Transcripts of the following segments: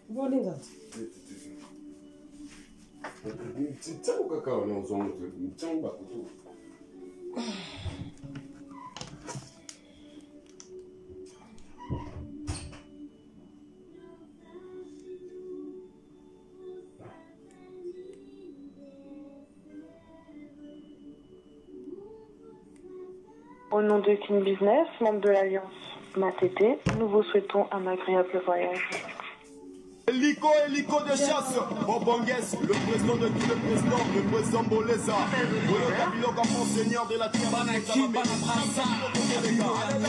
Volinga. Tangu kaka wanaozonga tangu bakutu. Au nom de King Business, membre de l'Alliance Matete, nous vous souhaitons un agréable voyage. Hélico de chasse, Bobongues, le président de qui le président Boleza, Bolo Kabilo comme monseigneur de la terre, l'animateur qui comprend tous les animateurs.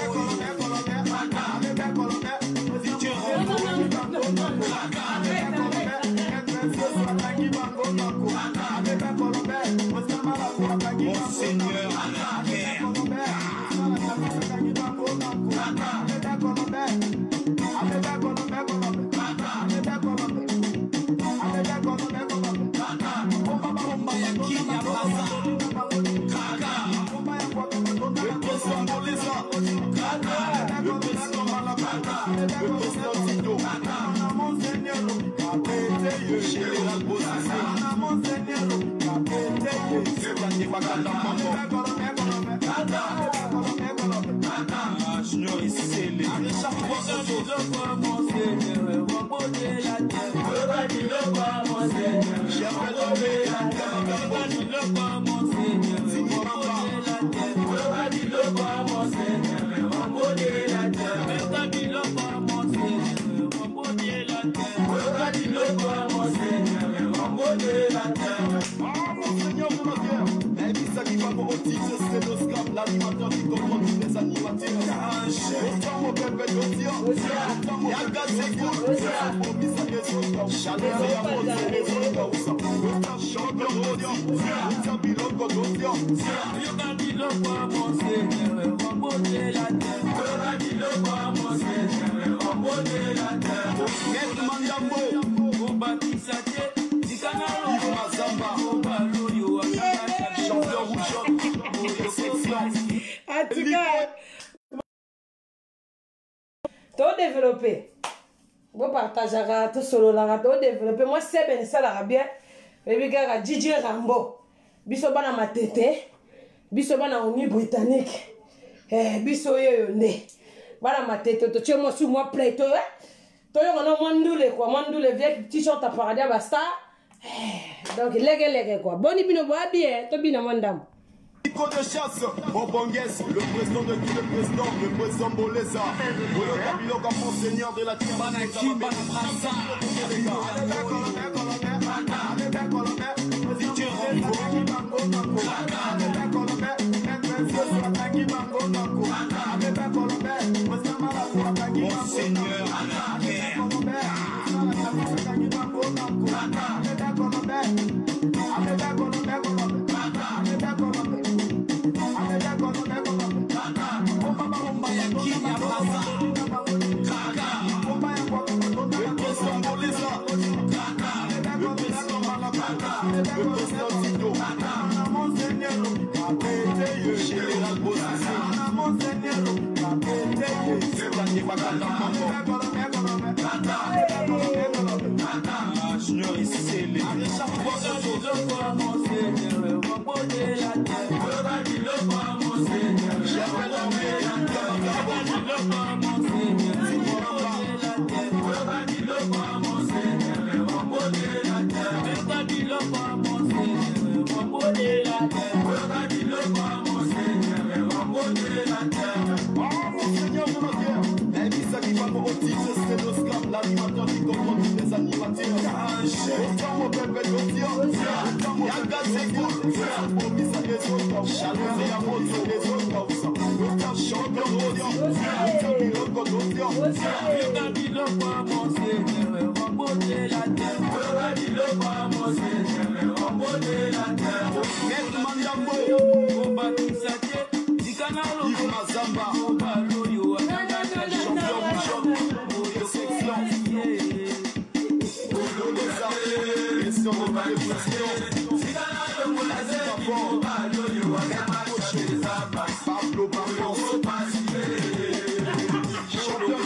Autant mon bébé d'Osia, Yaga Sekou, Obisa Gezoka, Chalé Zéamot, Zézoka, autant champion d'Odia, autant Biloko d'Odia. Yoga Biloko à mon Seigneur, remboter la terre. Yoga Biloko à mon Seigneur, remboter la terre. Maître Mandambo, Obati Saté, Dikanaro, Yves Mazamba, Obalo, Yoa, champion rougeot. En tout cas, tout développé. Vous partagez tout solo là, tout développé. Moi, c'est bien ça là bien. Et puis gars, DJ Rambo, biso bana matete, biso bana uni britannique, biso yo né. Bana matete, to tchemo sous moi play to. To yo ngana mandule quoi, mandule vieux t-shirt à paradis basta. Donc lege quoi. Boni bino boa bien, to bina mandam. Hélico de chasse, Bobongues, le président de qui le président Boleza, Bolo Kabilo comme monseigneur de la terre, l'animateur qui comprend tous les animateurs. Autant mon bébé d'Osia, Yaga Sekou, Obisa Gezoka, Chalé Zéamot, Zézoka, autant champion d'Odia, autant Biloko d'Odia. Yoga Biloko à mon Seigneur, remboter la terre. Yoga Biloko à mon Seigneur, remboter la terre. Maître Mandambo, Obati Saté, Dikanaro, Yves Mazamba, Obalo, Yoa, champion rougeot. Pablo Barros, champion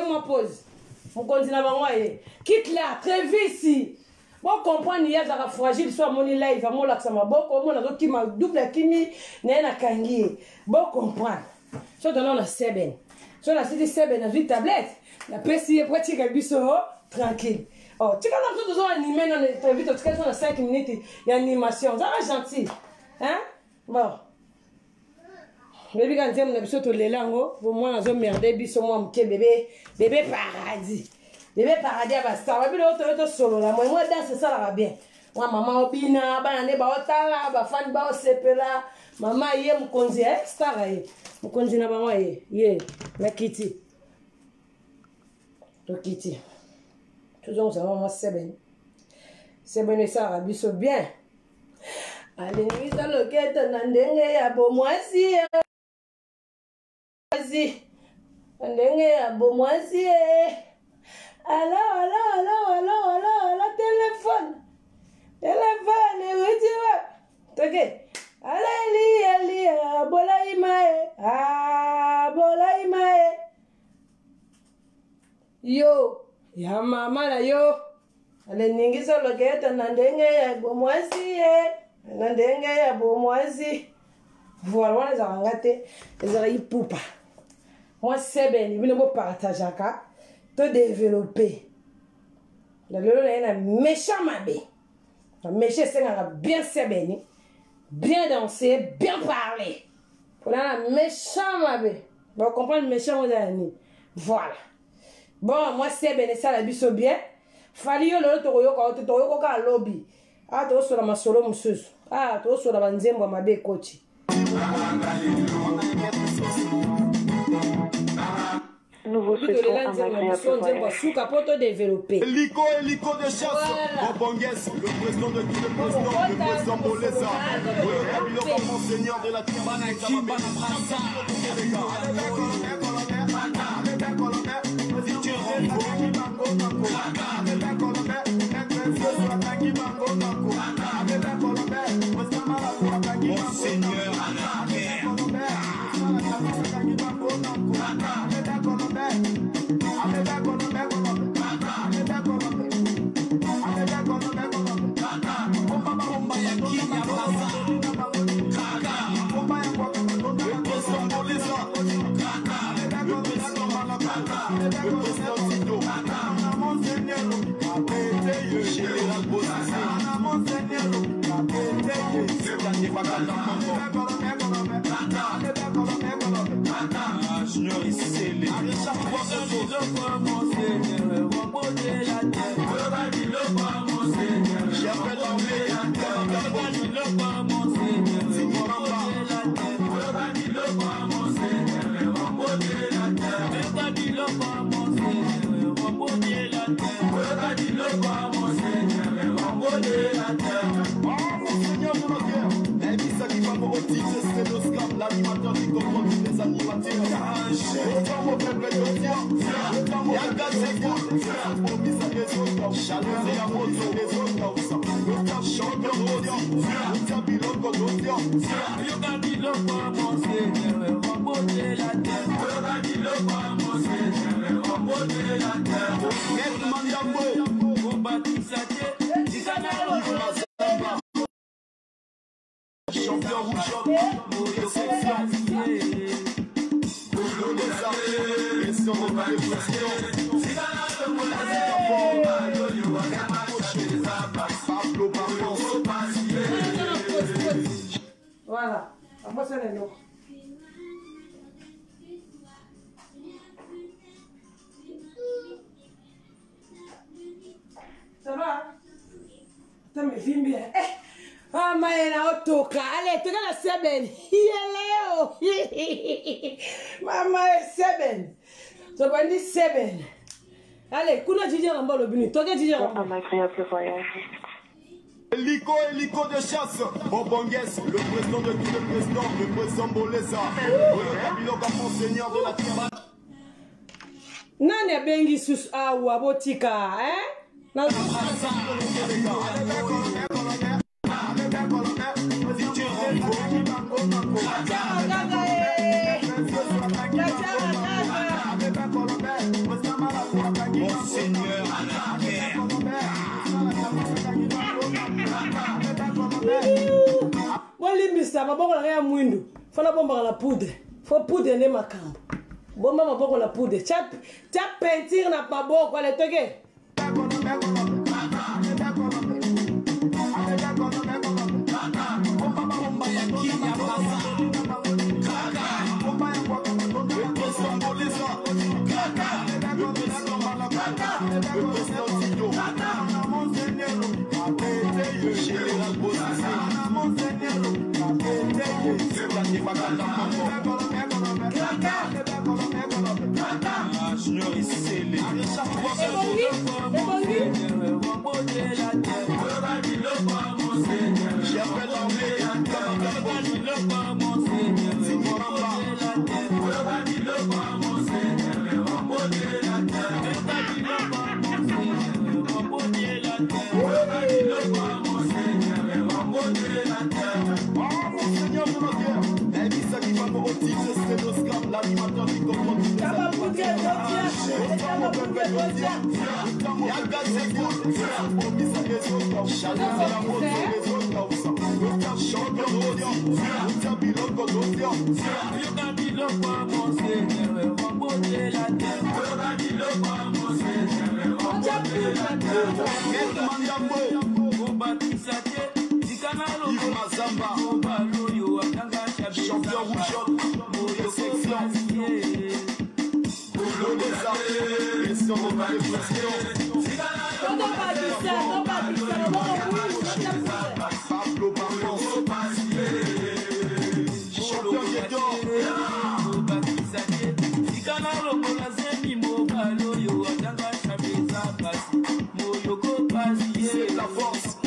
Moi pause. Vous continuez à m'envoyer. Quitte là, très vite ici. Bon, comprendre, il y a des fragile, soit mon live, mon lac, ça m'a bon, comme on a qui m'a double kimi, n'a kangi. Bon, comprendre. Soit dans la seben. Soit la cité seben, dans une tablette. La PC est pratique à biso, tranquille. Oh, tu as tout animé dans les très vite, en tout cas, dans 5 minutes, il y a animation. Ça va gentil. Hein? Bon. Bébé quand on a besoin de l'élango, pour moi on a merdé biso moi m'ké bébé paradis. Bébé paradis va star. Bébé l'autre solo là, moi danse ça là bien. Moi maman obina, ba ne ba otala, ba fan ba osepela. Maman yé m'konzi star yé. M'konzi na ba moi yé, la Kitty. To Kitty. Toujours ça moi c'est bien. C'est bien ça biso bien. Allez ni ça le quête na ndenge ya bomwasi. Ndenge ya bomwasi allo téléphone witiwa toke ali bolaïmae yo ya mama la yo ale ningi solo keta na ndenge ya bomwasi voilà wana za ngate za ipupa. Moi, c'est bien, il veut partager, te développer. Le lolo est un méchant mabé. Un méchant, c'est bien c'est bien danser, bien parler. Pour un méchant mabé. Bon, comprendre le méchant, voilà. Bon, moi, c'est bien, ça la biso bien. Fali yo lolo toroyo ka lobby. Ah, to so la masolo mususu. Ah, to so la banzembo mabé coach. Nous vous souhaitons un agréable voyage. Hélico de chasse. Bobongues, le président de qui le président Boleza. Le monseigneur de la Timbana. Junior ici c'est les l'animateur qui comprend tous les animateurs. Autant mon peuple de Dieu, autant mon peuple de Dieu, pour mis à les autres, chaleur et la moto, les autres, autant champion d'audience, autant bilogo d'audience. Yoga bilogo, mon Seigneur, remboter la terre. Yoga bilogo, mon Seigneur, remboter la terre. Maître Mandambo, combattu Saté, Dikanalo, champion rouge, mourir section. Boulot des arts, question de réflexion. Voilà, moi c'est les lourds. Ça va? Ça me filme bien. Ah, Maëla, Otoka. Allez, tu regardes la Seben. Léo. Maman, Seben. Tu vas dire Seben. Allez, Kuna Didi Rambo le Bini. Toi, Didi Rambo. Un agréable voyage. Hélico de chasse, Bobongues, le président de tous les présidents, le président Boleza, le monseigneur de la terre. Nani bengi sus awa botika, hein? Misa maboko na ya mwindu fana bomba la poudre faut poudre ne makambo bomba maboko la poudre tap peinture na maboko ale toke Junior ici c'est les l'animateur qui comprend tous les champion rouge, mourir section. Boulot des arts, question de réflexion. Pablo Barros, champion Gédon. C'est la force.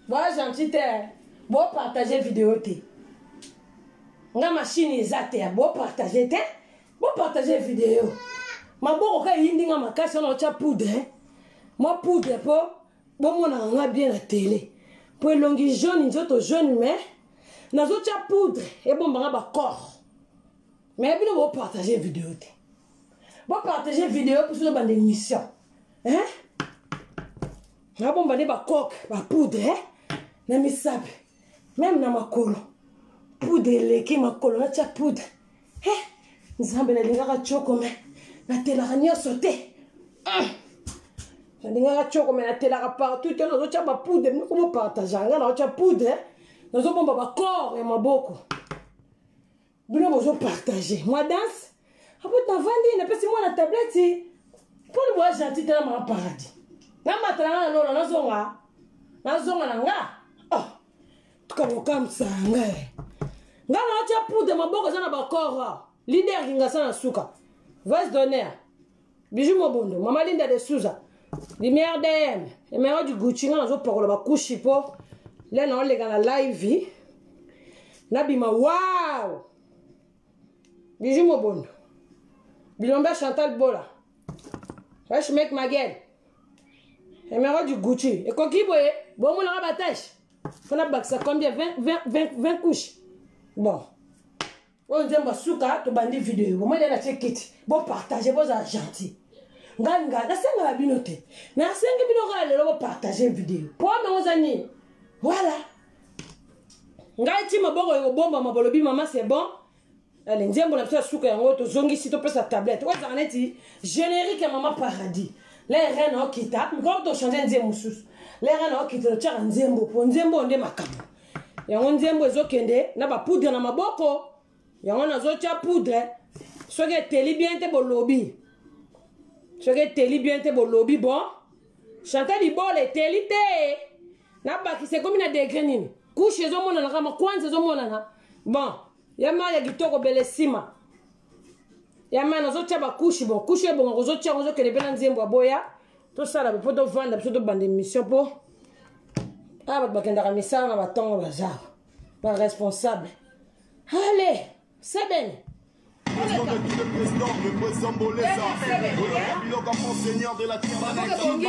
Voilà, gentil, bon partager vidéo. Nga machine exacte, bon partager, bon partager vidéo. Ma bon, quand il y a ma casse, on a poudre. Moi, poudre, bon, on a bien la télé. Pour longuer jaune, ils ont jaune, mais nous avons poudre et bon, on a corps. Mais bien, bon partager vidéo. Bon partager vidéo pour ce bande d'émission. Hein? Na bon bande ba coque, ba poudre, hein? Na mi sabe. Même na makolo. Poudre leki makolo na cha poudre. Hein? Nzambe na lingaka choko me. Na telaka nyonso te. Na lingaka choko me na telaka partout te na cha ba poudre, nous comment partager nga na cha poudre, hein? Na zo bomba ba corps et maboko. Bino bozo partager. Moi danse. Après t'as vendu, n'a pas si moi la tablette. Pour le voir gentil dans ma paradis. Na matanga na na zonga. Na zonga na nga. Oh. Tukabo comme ça nga. Nga na cha poudre maboko za na bakora. Leader kinga sana suka. Vase d'honneur. Bijou mobondo, mama Linda de Souza. Lumière DM. Et mère du Gucci nga zo pokolo ba kushi po. Là na lega na live. Na bima wow. Bijou mobondo. Bilomba Chantal Bola. Je mec ma gueule. Et mère du Gucci. Et quoi qui boye? Bon, mon la batache. Faut la bac ça combien? 20 couches. Bon. On dit ma souka, tu bandi vidéo. Bon, moi, il y a la checkite. Bon, partagez, bon, ça gentil. Nganga, la senga la binote. Na senga binote, le partager vidéo. Pour mes amis. Voilà. Ngai ti maboko yo bomba mabolobi maman c'est bon. Allez, nzembo na pesa souka yango to zongi si to pesa tablette. Wa zaneti générique ya maman paradis. Les reines au kita, quand to changer nzembo sous. Les reines au kita to chara nzembo, po nzembo nde makambo. Yango nzembo ezokende na ba poudre na maboko. Yango nazo cha poudre. Soke teli bien te bolobi. Soke teli bien te bolobi bon. Chantal ibole teli te. Na ba ki c'est comme na degré nini. Couche zo mona na kama kwanza zo mona na. Bon. Yama ya gitoko bele sima. Yama nazo tia ba couche bon. Couche bon ngozo tia ngozo kele bela nzembo aboya. To sala be poto vanda be to bande mission po. Ah ba kenda ka misala na batongo bazar. Pas responsable. Allez, c'est bien. Président de tous les présidents, le président Boleza. Le comme monseigneur de la le président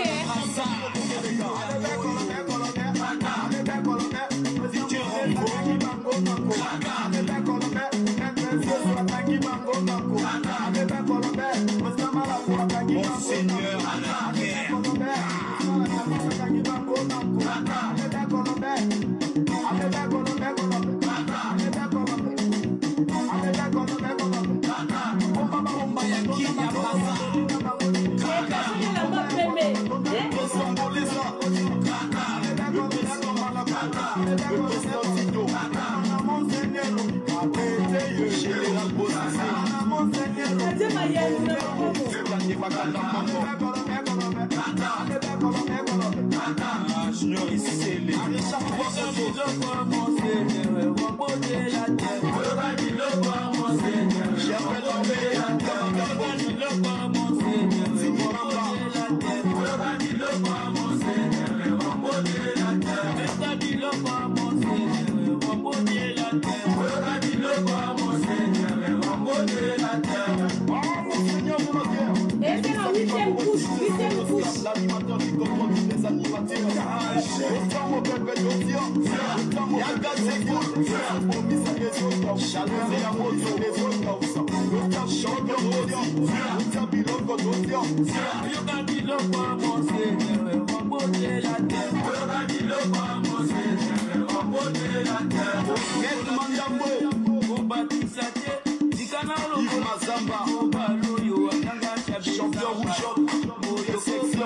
Autant mon bébé de Dieu. Y'a gaz c'est cool. Pour mis à les autres. Chaleur et la moto les autres. Autant champion d'audience. Autant biloko d'audience. Yoga biloko amose. Remote la terre. Yoga biloko amose. Remote la terre. Quel mandambo. Obatisate. Dikanalo. Yves Mazamba. Obalo yo akanga chabi. Champion rouge. Moyo section.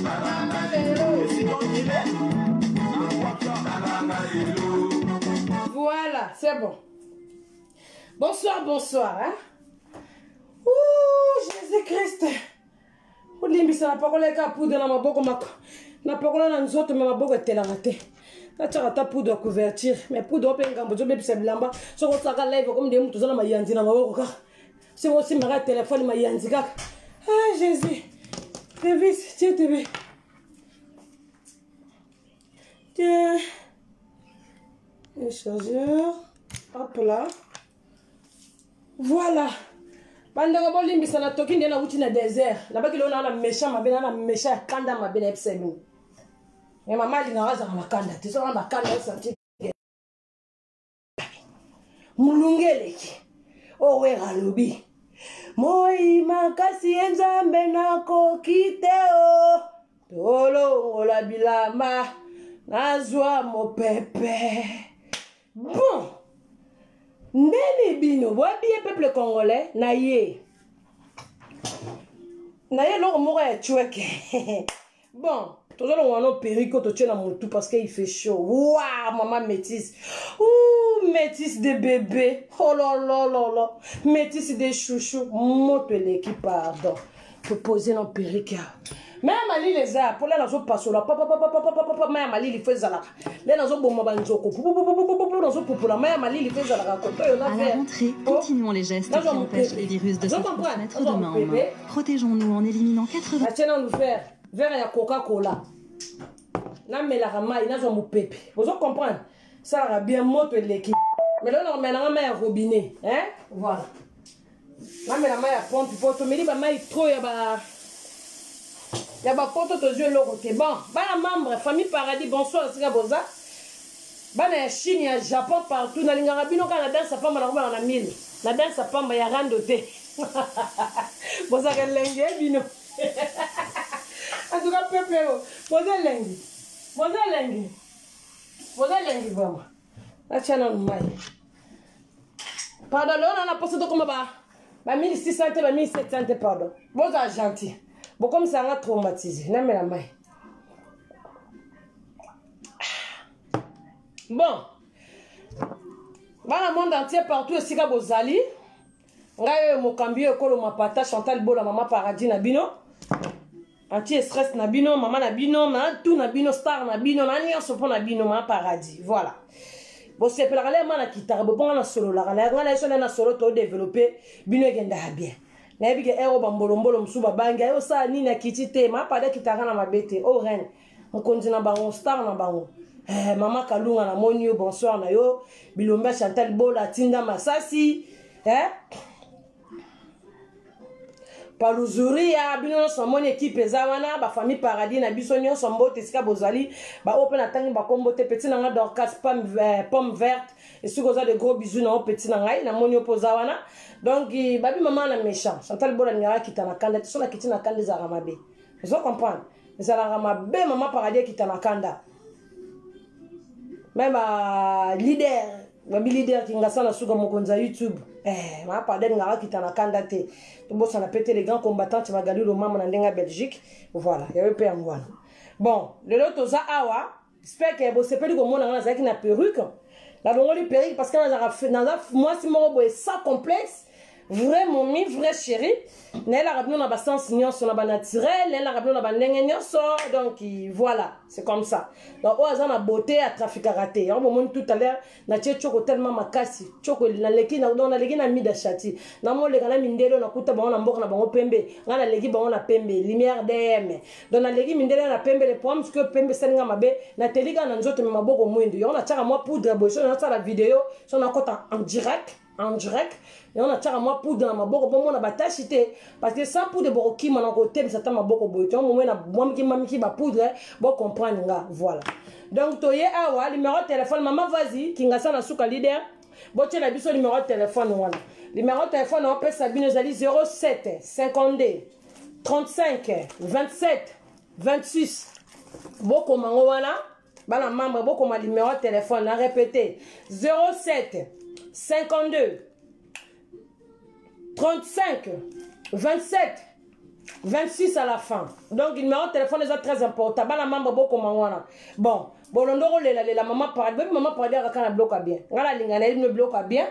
Banana, c'est bon. Bonsoir, bonsoir. Hein? Ouh, Jésus-Christ. Oulimbisa na pakola ka poudre na maboko mako. Na pakola na nzoto me maboko etelanga te. Na tchaka ta poudre couverture. Mais poudre ope ngambo zo bebisa bilamba. Soko tsaka live comme des mutu zona mayanzi na maboko ka. C'est aussi ma téléphone mayanzi ka. Ah Jésus. Davis, tiens TV. Tiens. Le chargeur. Hop là. Voilà. Bandeko bolimbisa na toki ndena uti na désert. Là-bas qu'il on a na méchant mabena na méchant kanda mabena epselu. Mais maman li na raza na kanda. Tu sais na kanda senti. Mulungeleki. Owe galobi. Moi makasi enzambe na kokiteo. Tolo ngola bilama. Nazwa mopepe. Bon. Ndeni bino, wabie peuple congolais, na ye loko moko ya choueke. Bon, toujours on a perico to tue na mutu parce qu'il fait chaud. Waouh, maman métisse. Ouh, métisse de bébé. Oh là là là là. Métisse de chouchou. Moto l'équipe, pardon. Pour poser dans perica. Même Ali les a, pour les nazo pasola, papa, même Ali il fait zalaka. Les nazo bomba banjoko, nazo popula, même Ali il fait zalaka. À la rentrée, continuons les gestes qui empêchent les virus de se transmettre de main en main. Protégeons-nous en éliminant 80. Tiens, nous faire verre ya Coca-Cola. Na melaka mai, nazo mopepe. Vous comprenez? Ça va bien moto l'équipe. Mais là on met la main à robinet, hein? Voilà. Na melaka mai à pompe, pour te mettre ba mai trop ya ba. Il y a des photos de yeux l'autre. Bon, les membres, famille Paradis, bonsoir, c'est Boza. Bana Chine, il y a Japon partout. Dans les Arabino, quand la danse à femme, on a 1000. La danse à femme, il y a randoté. Boza, quel lingue, bino. En tout cas, peuple, posez lingue. Posez lingue. Posez lingue, vraiment. La tienne en maille. Pardon, là, on a posé de comme bah 1600, 1700, pardon. Boza, gentil. Bon, comme ça, on a traumatisé. Non, mais la main. Bon. Dans le monde entier, partout, ici, à Bozali. On a eu mon cambio, Kolo Mapata, Chantal Bola, Maman Paradis, Nabino. Anti-stress, Nabino, Maman Nabino, tout Nabino, Star Nabino, Nani, on se prend Nabino, Maman Paradis. Voilà. Bon, c'est pour la guitare, bon, on a solo, la guitare, solo, tout développé, Bino, Genda, bien. Nabi ke ero bambolombolo msuba banga yo sa ni na kitite ma pada kitaka na mabete o ren mokonzi na bango star na bango mama Kalunga na moni yo bonsoir na yo Bilomba Chantal Bola Tinda Masasi Paluzuria bino so moni équipe zawana ba famille Paradis na biso nyo so mbote sika bozali ba open atangi ba kombote petit na nga Dorcas pomme verte et sukoza de gros bisous na petit na ngai na moni opozawana. Donc, babi maman na méchant. Chantal Bola ngara kitana kanda. Tu la kitina kanda za ramabe. Vous comprenez? Mais ça la ramabe maman Paradis kitana kanda. Même leader, babi leader qui ngasa na suka mokonza YouTube. Maman Paradis ngara kitana kanda te. Tu bossa na pété les grands combattants tu magali le maman na ndenga Belgique. Voilà, il y avait pas ngwana. Bon, le loto za awa, j'espère que vous savez comment on a zaki na perruque. La longue perruque parce que moi si mon boy ça complexe. Vrai mommy, vrai chéri. Nel a rappelé na sens nion sur na naturel, nel a rappelé na ndenge nyonso donc voilà, c'est comme ça. Donc au hasard na beauté à trafic à raté. On monte tout à l'heure na tie choko tellement makasi. Choko na leki na don na leki na mida chati. Na mo le kana mindelo na kuta bango na mboka na bango pembe. Ngana leki bango na pembe, lumière DM. Donc na leki mindelo na pembe les pommes que pembe senga mabe na telika na nzoto me maboko mwindu. On a tchaka moi poudre boisson na la vidéo, so na kota en direct. Et on a tiré moi poudre dans ma boque bon on a batachité parce que sans poudre boko qui m'a côté mais ça t'a ma boque boito on moment na moi qui m'a qui ba poudre bon comprendre nga voilà donc toye awa numéro de téléphone maman vas-y qui ngasa na suka leader bon tu la biso numéro de téléphone voilà numéro de téléphone on peut sabine zali 07 52 35 27 26 boko mango wana bana membre boko ma numéro de téléphone à répéter 07 52 35 27 26 à la fin. Donc, le numéro de téléphone est très important. Bana membre beaucoup mangwana. Bon, Bolondoro la maman paradis, maman paradis a quand bloqué bien. Ngala lingana il me bloque bien.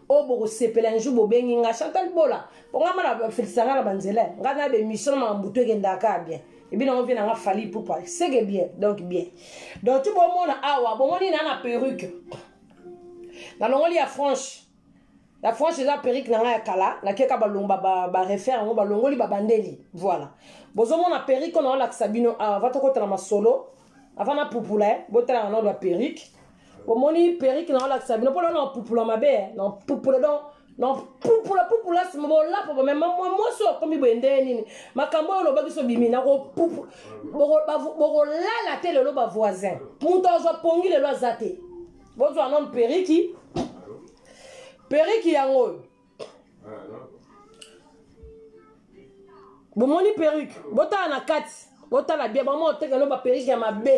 O boko sepela un jour bobengi nga Chantal Bola. Pour nga mala felisanga la banzela. Ngana be mission ma mbuto gendaka bien. Et bien on vient nga fali pour pas. C'est bien, donc bien. Donc tu bon mona awa, bon moni na perruque. Na longoli ya franche. La franche est la perruque na ya kala, la keka balomba ba refaire ngo balongoli ba bandeli. Voilà. Bozo mona perruque on la sabino va to kota na masolo. Avant na poupoula, botala na la perruque. Bon moni perruque na la sabino pour na poupoula mabe, non poupoula donc non poupoula c'est mo la pour même moi so comme bende nini. Makambo lo ba biso bimi na ko poupoula. Boko la tele lo ba voisin. Muntu zo pongi le lo zate. Bozo anon perruque. Perruque yango. Bon moni perruque, botala na kati. Bota la bien, bon moi on te ba perruque ya mabe.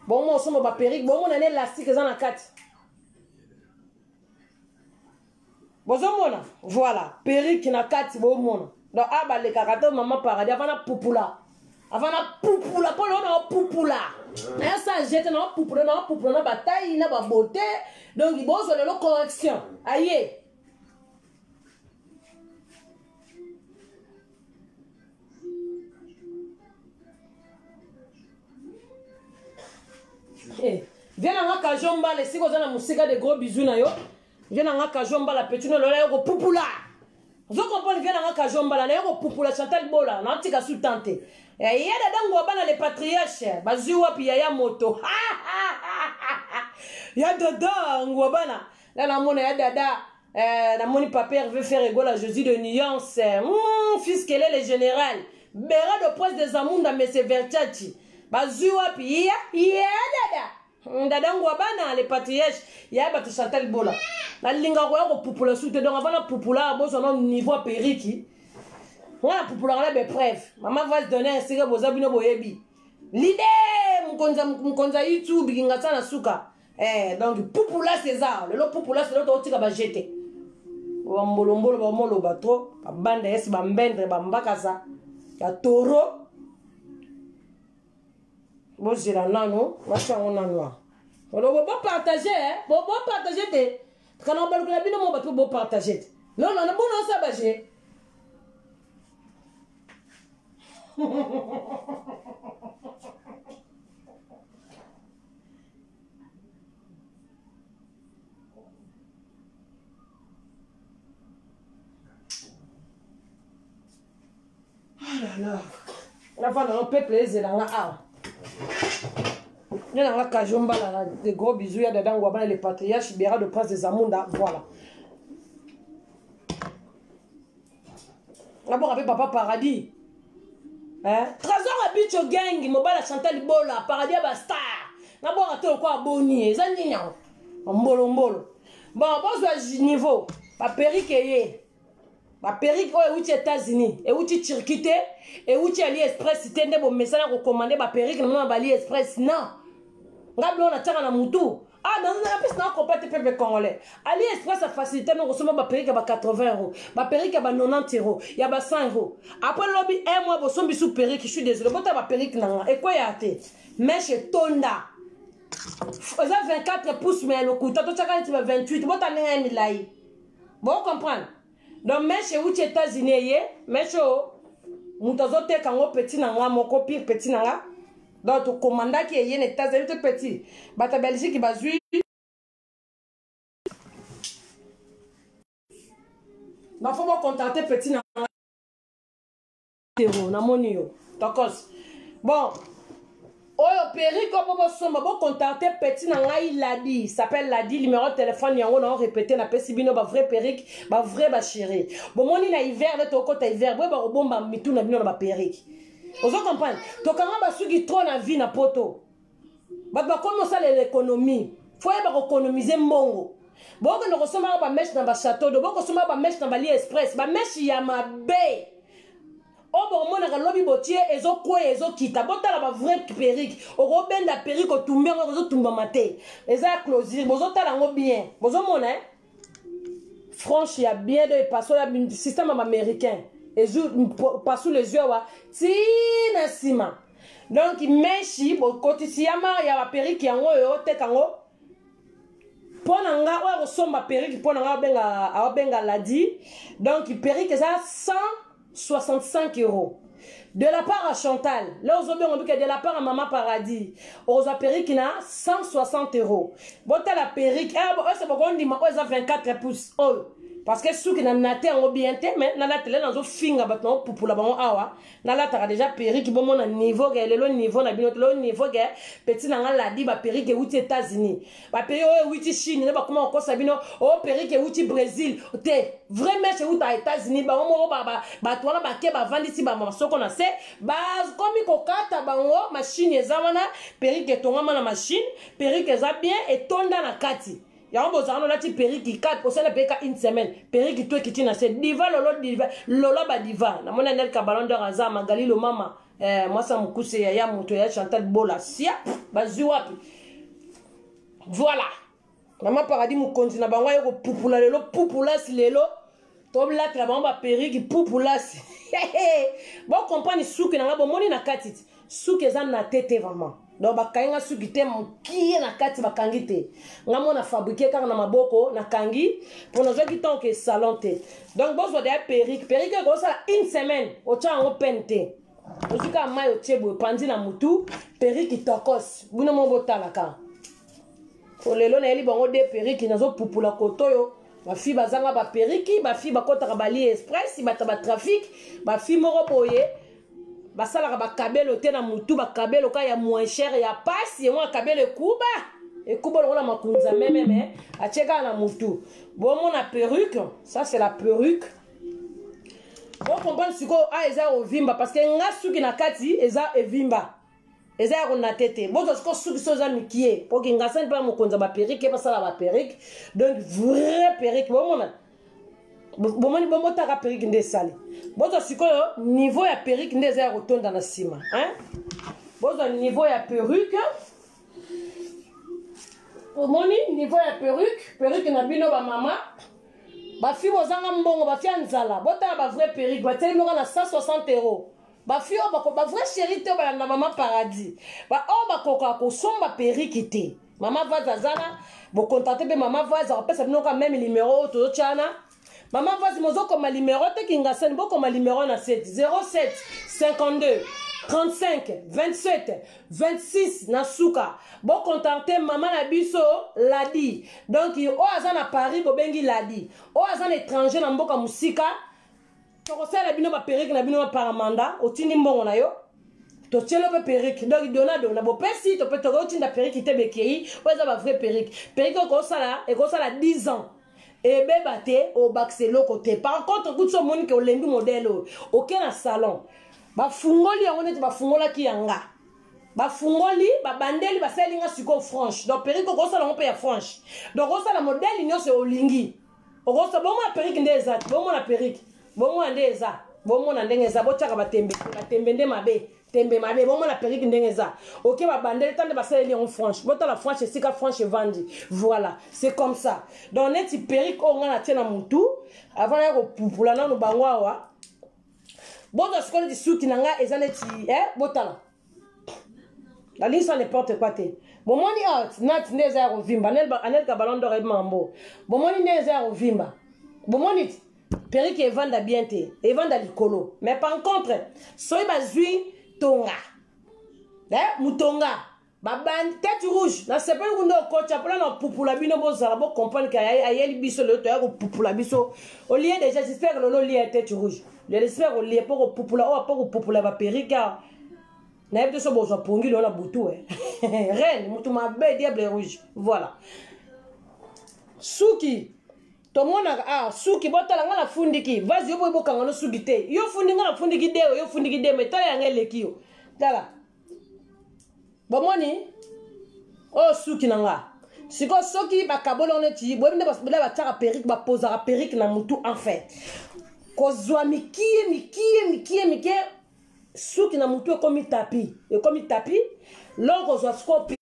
Bon moi on somo ba perruque, bon moi on élastique za na kati. Bozo mona, voilà, perruque na kati bon mona. Donc aba le kakato maman paradis avant na poupoula. Avant na poupoula, pour na poupoula. Na ça jette na poupoula na bataille na ba beauté. Donc il bozo le correction. Aïe. Viens dans la kajomba, les si vous avez la musique de gros bisous na yo. Viens dans la kajomba, la petite no la yo poupoula. Vous comprenez, viens dans la kajomba, la yo poupoula Chantal Bola, na tika sous tante. Et il y a des dango bana les patriarches, bazuwa pi ya moto. Ya dada ngwabana. Là la mona ya dada. La moni papa veut faire égale à Jésus de nuance. Fils qu'elle est le général. Béra de poste des amunda mais c'est Versace. Bazuwa pi ya dada. Dada ngwabana les patriarches. Ya ba to Chantal Bola. La linga ko popula soute donc avant la popula bo son niveau periki. Voilà popula la be preuve. Maman va se donner un secret bozabino boyebi. L'idée mkonza YouTube kinga na suka. Donc popula César, le popula c'est l'autre tika ba jeter. Wa mbolombolo ba molo ba trop, ba bande es ba mbendre ba mbakasa. Ya toro. Bon, j'ai la nano, moi je suis en nano. On va partager, hein? Bon, partager des. Quand on va le club, on va tout partager. Non, non, non, non, ça va, j'ai. Oh là là. La fois, on peut plaisir dans la halle. Il y a un kajomba, des gros bisous, il y a dedans les patriarches, Béra de Prince des Amunda, voilà. D'abord avec Papa Paradis. Trésor habite au gang, mobile Chantal Bola, Paradis à star. D'abord à tout quoi boni, zanignan. Mbolo. Bon, bon, niveau. Pas périque. Ba perruque aux États-Unis et où tu Turquie et où tu AliExpress si tu as un message à recommander ba perruque non ba AliExpress non ngablo na tanga na mutu ah dans la piste na compate pepe congolais AliExpress a facilité nous recevoir ba perruque ba 80 €, ba perruque ba 90 €, ya ba 100 €. Après lobby un mois bo sombi sous perruque, je suis désolé bota ba perruque na et quoi ya té mais chez Tonda ça 24 pouces mais le couteau to chaka tu 28 bota na milai bon comprendre. Donc, mais chez vous, États-Unis, mais chez vous, vous avez un petit nanga, mon pire petit nanga. Donc, le commandant qui est États-Unis, c'est petit. La Belgique, qui va jouer. Donc, il faut contacter petit nanga. D'accord. Bon. Oh, perruque, on va contacter petit nanga, il l'a dit. Il s'appelle Ladi, numéro de téléphone, on a répété, on a pesibino, ba vrai perruque, ba vrai ba chéri. Bon, mon il a hiver, le toko ta hiver, ba bon ba mitou na bino na ba perruque. Vous comprenez? Donc, quand on va suivre trop la vie na poto, ba comment ça l'économie? Faut y ba économiser mongo. Bon, on ressemble ba mèche dans ba château, bon, on ressemble ba mèche dans ba AliExpress, ba mèche yama bé. Oh bon mon a lobby botier ezo quoi ezo kita bota la vraie perruque o robin da perruque o tumbe o tumba maté eza closir bozo tala ngo bien bozo mon hein franche ya bien de passo ya système américain et je passe les yeux wa tina sima donc meshi côté si yama ya ba perruque yango yo te kango pona nga o somba perruque pona nga benga ladi donc perruque ça 165 €. De la part à Chantal, là on dit que de la part à Maman Paradis, aux perruques qui n'a 160 €. Bon, t'as la perruque, c'est pourquoi on dit que ça 24 pouces. Parce que ceux qui n'ont pas en bien, mais dans la télé, dans un finger, pour la banque, dans la télé, déjà perruque, bon, mon niveau, le niveau, le niveau, petit, dans la dit, perruque, où États-Unis, perruque, où Chine, comment on sabino, perruque, où Brésil, vraiment, c'est où t'as États-Unis, bah, toi, bah, vendre ici, bah, ce qu'on a, c'est, bah, comme il faut qu'à machine, et zawana, perruque, ton na machine, perruque, ça bien, et ton dans la kati. Il y a un beau zano là, tu perruque 4 pour ça, une semaine. Perruque, toi qui t'es na c'est diva, lolo, ba diva. Na mona nel kabalon de raza, magali lo mama. Moi, ça me cousse, ya moto, ya Chantal Bola, sia, bazuapi. Voilà. Maman Paradis, mou continue, ba wa yo pupula lelo, pupula si lelo. Tom là, tu ba perruque, pupula si. Bon, comprendre souke na bon moni na katit. Souke za na tete vraiment. Donc bakainga souki te mokie na kati bakangi te. Ngamo na fabriquer car na maboko na kangi pour nos qui tant que salon te. Donc bon soit des perruque ko ça une semaine au tcha en pente. Osika mai o tchebo pandi na mutu perruque tokos. Buna mo botala ka. Pour lelo na eli bango de perruque nazo pupula kotoyo. Ma fille bazanga ba perruque, ma fille bakota ka bali express, ba trafic, ma fille moro boye. Basala ba kabelo te na mutu ba kabelo ka ya moins cher ya passe moi kabelo kuba et kuba la makunza même a cheka na mutu bon mon a perruque ça c'est la perruque bon comprendre siko a eza ovimba parce que nga suki na kati eza evimba eza ya na tete bon to siko suki soza mikie pour que nga sen pas mokonza ba perruque pas ça la perruque donc vrai perruque bon mon bomoni bomota ka perruque nde sali bozo sikoyo niveau ya perruque nde za rotonda na sima hein bozo niveau ya perruque bomoni niveau ya perruque na bino ba mama ba fi bozanga mbongo ba fi anzala bota ba vrai perruque ba teli na 160 €. Ba fi ba vrai chérie te ba na Maman Paradis ba koka ko somba perruque te mama vaza zana bo contacter be mama vaza repesa bino ka même numéro to chana. Maman vas-y mozo comme numéro te kinga sen bo comme numéro na 7 07 52 35 27 26 na suka bo contacter maman na biso ladi donc o aza na Paris bo bengi ladi o aza na étranger na mboka musika to ko sala bino ba perruque na bino par mandat o tindi mbongo na yo to tielo be perruque donc dona bo pesi to peut to tinda perruque te bekei o aza ba vrai perruque ko sala e ko sala 10 ans. Et bébé au baxelo côté. Par contre, tout ce monde qui a lendu modèle, aucun na salon. Ba fungoli on est ba fungola ki yanga. Ba fungoli ba bandeli ba selinga suko franche. Donc perruque ko sala on paye franche. Donc on sala modèle nyo se olingi. O ko sa bon ma perruque ndeza, bon na perruque. Bon mo ndeza, bon mo na ndengeza bo chaka ba tembe nde mabe. Tembe mabe bon la perruque ndengeza. OK ba bandeli tande ba seli en franche. Bota la franche sika franche vandi. Voilà, c'est comme ça. Donc net perruque on na tena mutu avant ya ko pupula na no bangwa. Bota skole di suki nanga ezaneti botala. La ligne ça n'importe quoi te. Bon moni out nat ndeza ro vimba anel ka ballon d'or et mambo. Bon moni ndeza ro vimba. Bon moni perruque e vanda bien te, e vanda likolo. Mais par contre, soy bazui tonga mutonga baban tête rouge na sepe ngundo kocha pula na pupula bino bozala bo comprendre que ayeli biso le to ya ko pupula biso au lieu déjà j'espère lolo lié tête rouge le j'espère au lié pour pupula o pour pupula ba perruque na ebde so bozo pongi lo na butu reine mutu mabe diable rouge voilà suki to mona suki botala ngala fundiki vas-y yo boy bokanga no suki te yo fundi ngala fundiki de yo fundiki de mais tala ngele kiyo tala bomoni suki nanga siko soki bakabolo neti boy binde ba tara perruque ba posera perruque na mutu en fait kozwa mikie suki na mutu comme tapis longo zo scope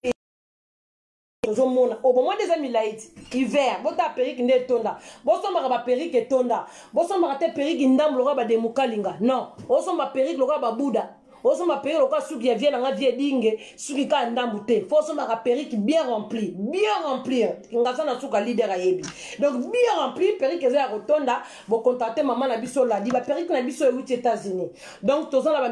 au moment des amis laïti hiver bota perruque nde tonda bosomba ba perruque tonda bosomba te perruque ndam loka ba demukalinga non osomba perruque loka ba buda osomba perruque lokola suki ya vie nanga vie dingue suki ka ndambu te fo osombaka perruque bien rempli ngasa na suka leader ayebi donc bien rempli perruque eza ya kotonda bocontacte mama na biso ladi baperruque na biso euti États-Unis donc tozala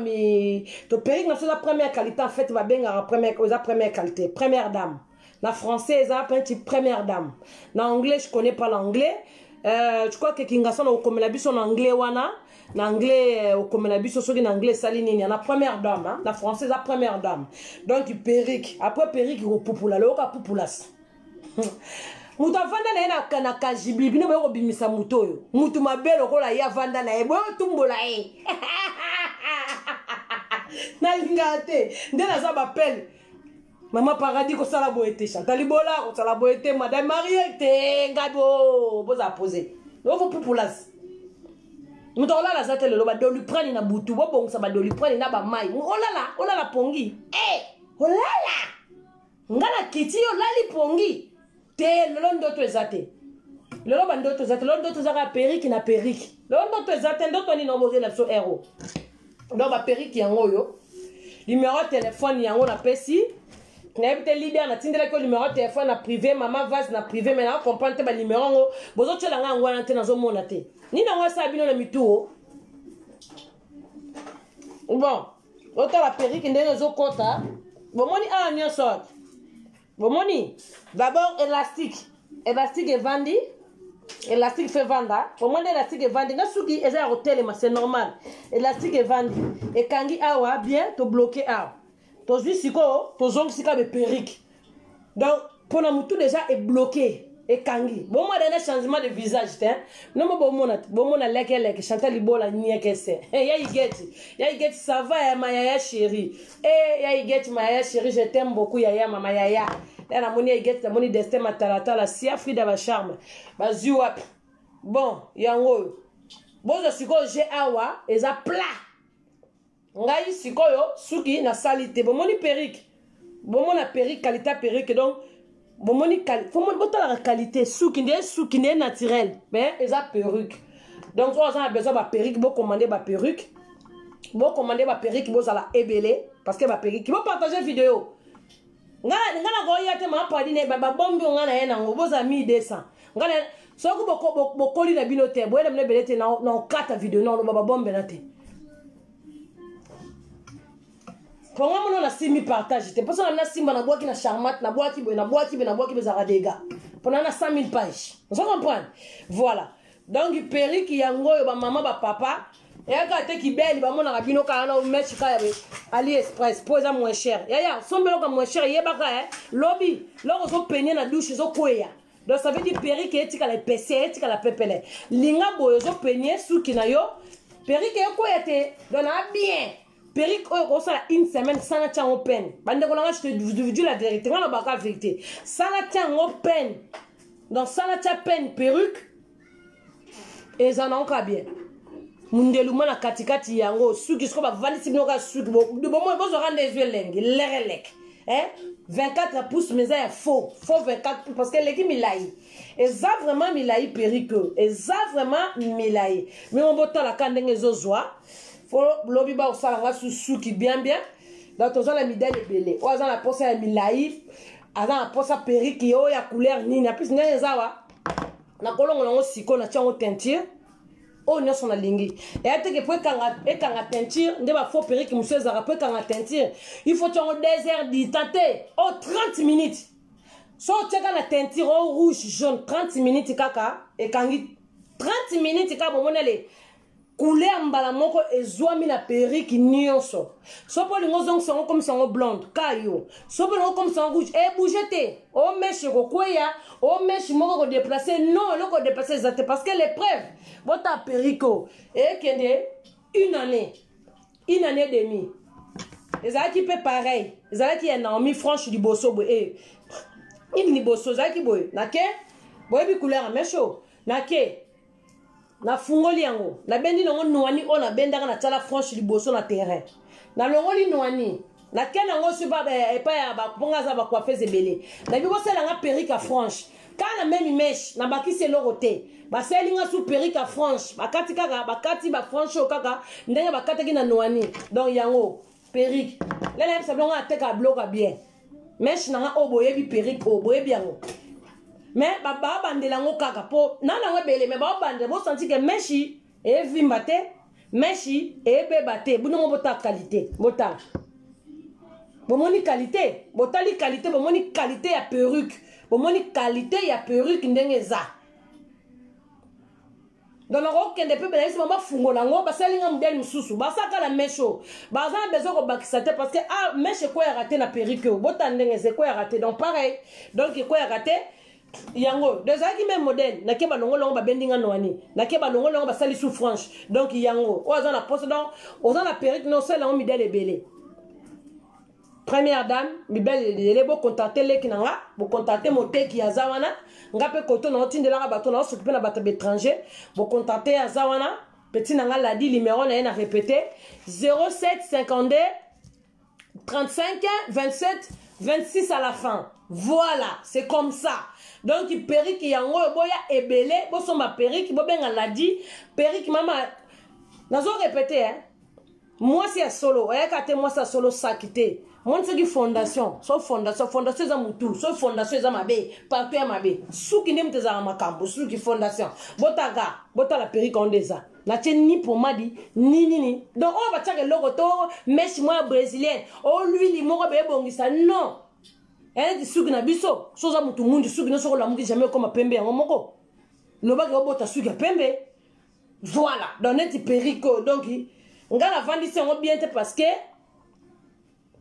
to perruque na biso eza première qualité en fait babengaka première qualité première dame na français eza première dame na anglais je connais pas l'anglais je crois que kingasa na okomela biso na anglais wana na anglais okomela biso soki na anglais sali nini na première dame hein? Na français eza première dame donc perruque après perruque kopupula loka pupulas mutu avanda na ye na kajibi bino boyo kobimisa mutu oyo mutu mabe lokola ye avanda na ye boyo tumbola ye nalingaka te nde naza bapele Maman Paradis ko sala boete Chantal Bola ko sala boete madame Mariette ngabo boza poser ovo pupulas mutola la zate le ba doli prani na butu bo bongsa ba doli prani na ba mai olala pongi olala ngala kiti yo lali pongi te londo to ezate lolo bando to zate londo to zaka perruque na perruque londo to ezate ndo to ni no boze la so héros do ba perruque yango yo numéro téléphone yango na pesi na ebite leader na tindela ko numéro téléphone na privé maman vase na privé mais na comprendre te ba numéro ngo bozo tshela nga ngwana te nazo mona te ni na ngwa bino na mituo bon autant la perruque ndenge zo kota bomoni a nyo sort bomoni d'abord élastique et vandi élastique fait vanda bomoni élastique et vandi na suki eza hotel mais c'est normal élastique et vandi et kangi awa bien to bloquer awa to siko to zong sika be perruque donc pour na mutu déjà est bloqué et kangi bon moi d'un changement de visage hein non mo mona leke Chantal Bola nieke se ya igeti ça va ma yaya chérie ya igeti ma yaya chérie je t'aime beaucoup yaya mama yaya la moni igeti la moni destin matalata la sia Frida ba charme ba ziwap bon yango bozo siko je awa eza plat ngai sikoyo suki na salite bomoni perruque bomona perruque qualité perruque donc bomoni faut mon botala la qualité suki ndé naturel mais eza perruque donc on a besoin ba perruque bo commander ba perruque bo za la ebele parce que ba perruque bo partager vidéo ngana go yate ma padi ne ba bombi ngana yena ngo boza 1200 ngana soko bokoli na binote bo ele mne belete na 4 vidéo non ba bombe na te pour moi on a 6000 partages te parce on a simba na boaki na charmante na boaki bezara dega pour on a 5000 pages vous comprenez voilà donc perruque yango yo ba maman ba papa et ka te ki belle ba mona bino ka na match ka ya AliExpress pour ça moins cher ya sombelo ka moins cher yebaka lobby loko zo peigner na douche zo koya donc ça veut dire perruque etika la PC etika la pepele linga boyo zo peigner suki na yo perruque yo koya te donc na bien perruque on ça une semaine ça na tient open bande ko nga je te dis la vérité ngana ba ka vérité ça na tient open donc ça na tient peine perruque et ça n'a pas bien mundelu mana katikati yango suki sko ba valisi binoka suki bo mo zo rendre les yeux lengi lerelek 24 pouces mais c'est faux 24 pouces parce que les qui milai et ça vraiment milai perruque et ça vraiment milai mais on botta la kandenge zozwa faut lobi ba osala nga suki bien donc toza la midele belé oza la posa ya milai aza la posa perruque yo ya couleur nini na plus nene zawa na kolongo ngo siko na tiango teinture o nyo sona lingi et ate ke po kanga teinture nde ba faux perruque monsieur zara po kanga teinture il faut tiango 2 heures di tante 30 minutes so teka na teinture au rouge jaune 30 minutes kaka et kangi 30 minutes ka bomonele couleur mbala moko ezwami na perruque nyonso sopo lingo zong songo comme songo blonde kayo sopo lingo comme songo rouge e bougete o meche ko koya o meche moko ko déplacer non le ko déplacer zate parce que l'épreuve bota perruque e kende une année et demie ezaki pe pareil ezaki ya Naomi Franche du bosso boy il ni bosso zaki boy nake boy bi couleur mecho nake na fungoli yango na bendi longo noani ona bendaka na tala Franche liboso na terrain na longoli noani na kena ngo suba epa ya ba ponga za ba coiffeuse ebele na bibo sela nga perruque à Franche kana même mèche na bakisi lorote ba selinga su perruque à Franche bakati kaka bakati ba Franche kaka ndenge bakataki na noani donc yango perruque lele ça blonga teka bloka bien mèche nanga oboye bi perruque oboye bien mais baba bandela ngo kaka po nana ngo bele mais baba bande bo senti que mèche e vimba te mèche e beba te buno mo bota qualité bota bomoni qualité botali qualité bomoni qualité ya perruque bomoni qualité ya perruque ndenge za dans le rock kende pe bela mama fungola ngo basalinga modèle mususu basaka la mesho bazana besoin ko bakisate parce que ah meshe ko ya raté na perruque bota ndenge ze ko ya raté donc pareil donc ko ya raté yango déjà qui même modèle na ke balongo longo ba bendinga noani na ke balongo longo basali sous franche donc yango o azana poste donc ozana perruque no sala ngo modèle ebele. Première dame, bibele bo contacter les kinanga, bo contacter moté qui azawana, ngape koto na otinde la bato na s'occuper na bato étranger, bo contacter azawana, petit nanga la dit numéro na na répéter 07 52 35 27 26 à la fin. Voilà, c'est comme ça. Donc il perruque yango boya ebele, bo somba perruque bo benga la dit, perruque mama nazo répéter hein. Moi c'est solo, ayakate moi ça solo sakité. Moi c'est qui fondation, so fondation za mutu, so fondation za mabe, partout ya mabe. Suki ndem te za makambo, suki fondation. Bota la perruque ondeza. Na tien ni pour madi, ni. Donc on va tchaka logo to, mesh moi brésilienne. Oh lui li moko be bongisa non. Elle dit suki na biso, so za mutu mundi suki no so la mundi jamais comme pembe ya moko. Loba ke bota suki pembe. Voilà, donc net perruque donc ngala vandisi ngo bien te parce que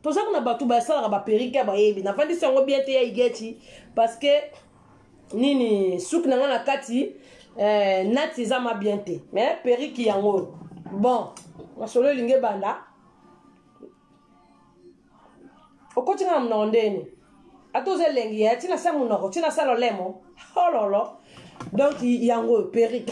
pour ça qu'on a battu ba sala ba perruque ba yebi na vandisi ngo bien te ya igeti parce que nini souk na ngana kati nati za ma bien te mais perruque yango bon na solo linge banda okoti na mnondeni atoze lengi ya tina sa munoko tina sa lolemo hololo donc yango perruque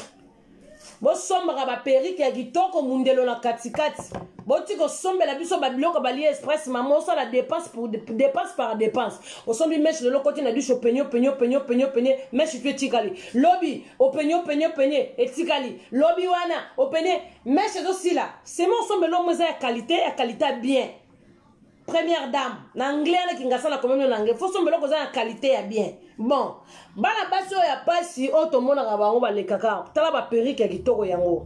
bo sombra ba perruque ya kitoko mundelo na katikati boti ko sombela biso ba biloko ba li express maman ça la dépense pour dépense par dépense o sombi mesh le côté na du penyo mesh tu tikali lobby o penyo et tikali lobby wana o penye mesh aussi là c'est mon sombelo mo za qualité bien. Première dame, l'anglais qui ngasa na comme l'anglais, faut sombelo ko za qualité ya bien. Bon, bana baso ya pasi otomona ka bango ba le kaka, tala ba perruque ya kitoko yango.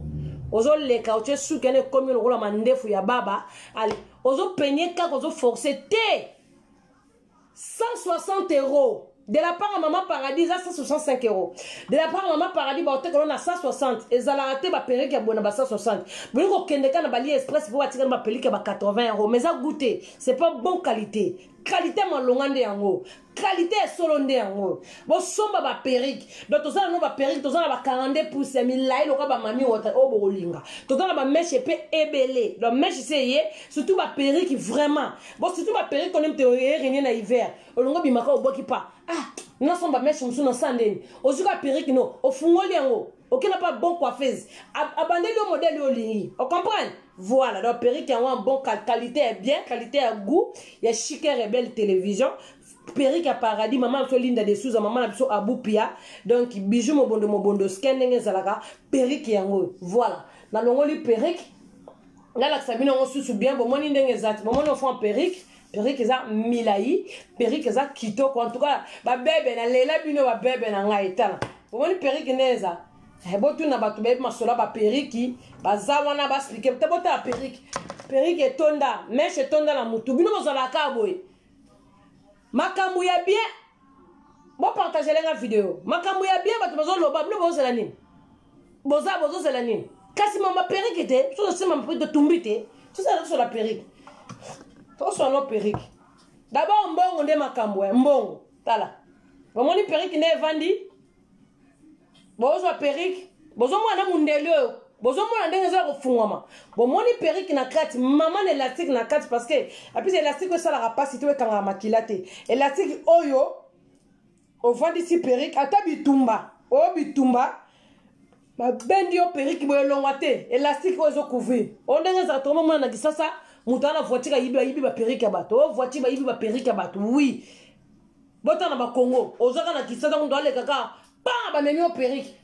Ozo le ka oche sukene comme le mandefu ya baba, allez, ozo peigner ka ozo forcer te 160 €. De la part de Maman Paradis, ça 165 €. De la part de Maman Paradis, bah on a 160. Et ça l'a raté, bah perruque à bonne 160. Mais on a bali express pour attirer ma perruque à 80 €. Mais ça goûter, c'est pas bonne qualité. Qualité malongande yango. Qualité solonde yango. Bon somba ba perruque. Donc tout ça non ba perruque, tout ça ba 42 pouces, mais là il aura ba mami o bolinga. Tout ça ba mèche épée ébélé. Donc mèche c'est surtout ba perruque vraiment. Bon surtout ba perruque on aime te rien na hiver. Olongo bimaka o boki pa. Ah, non somba mèche on suna sandeni. Ozuka perruque no, o fungoli yango. Ok n'a pas bon coiffeuse. Abandonne le modèle au lit. On comprend? Voilà, donc perruque a une bonne qualité est bien, qualité à goût. Il y a chiquer et belle télévision. Perruque à paradis, maman so linda de sous, maman a so abupia. Donc bijou mo bondo scanning ezalaka perruque yango. Voilà. Na longoli perruque. Là la sabine on sous bien bon moni ndenge ezat. Bon moni on fait perruque. Perruque eza milai, perruque eza kitoko. En tout cas, ba bébé na lela bino ba bébé na ngaitana. Bon moni perruque neza. Botu na batu bebe masola ba periki baza wana ba expliquer te bota periki etonda meche tonda na mutu bino bozala ka boy makambu ya bien bo partager la vidéo makambu ya bien batu bazo loba bino bozala nini bozo zela nini kasi mama periki te so se mama de tumbite tout ça sur la periki to so no periki d'abord mbongo nde makambu ya mbongo tala bomoni periki ne vandi bozo perruque bozo mwana mundelo bozo mwana ndenge za kufungama bomoni perruque na kati maman élastique na kati parce que appuie élastique ça la rapacité we kanga makilate élastique oyo o vandi si perruque ata bitumba o bitumba ba bendio perruque boyo longate élastique ozo couvrir on ndenge za toma mwana na kisasa mutana voiture yibi ba perruque bato o voiture ba yibi ba perruque bato oui botana ba Congo ozaka na kisasa ndo ale kaka pas ba memi o perruque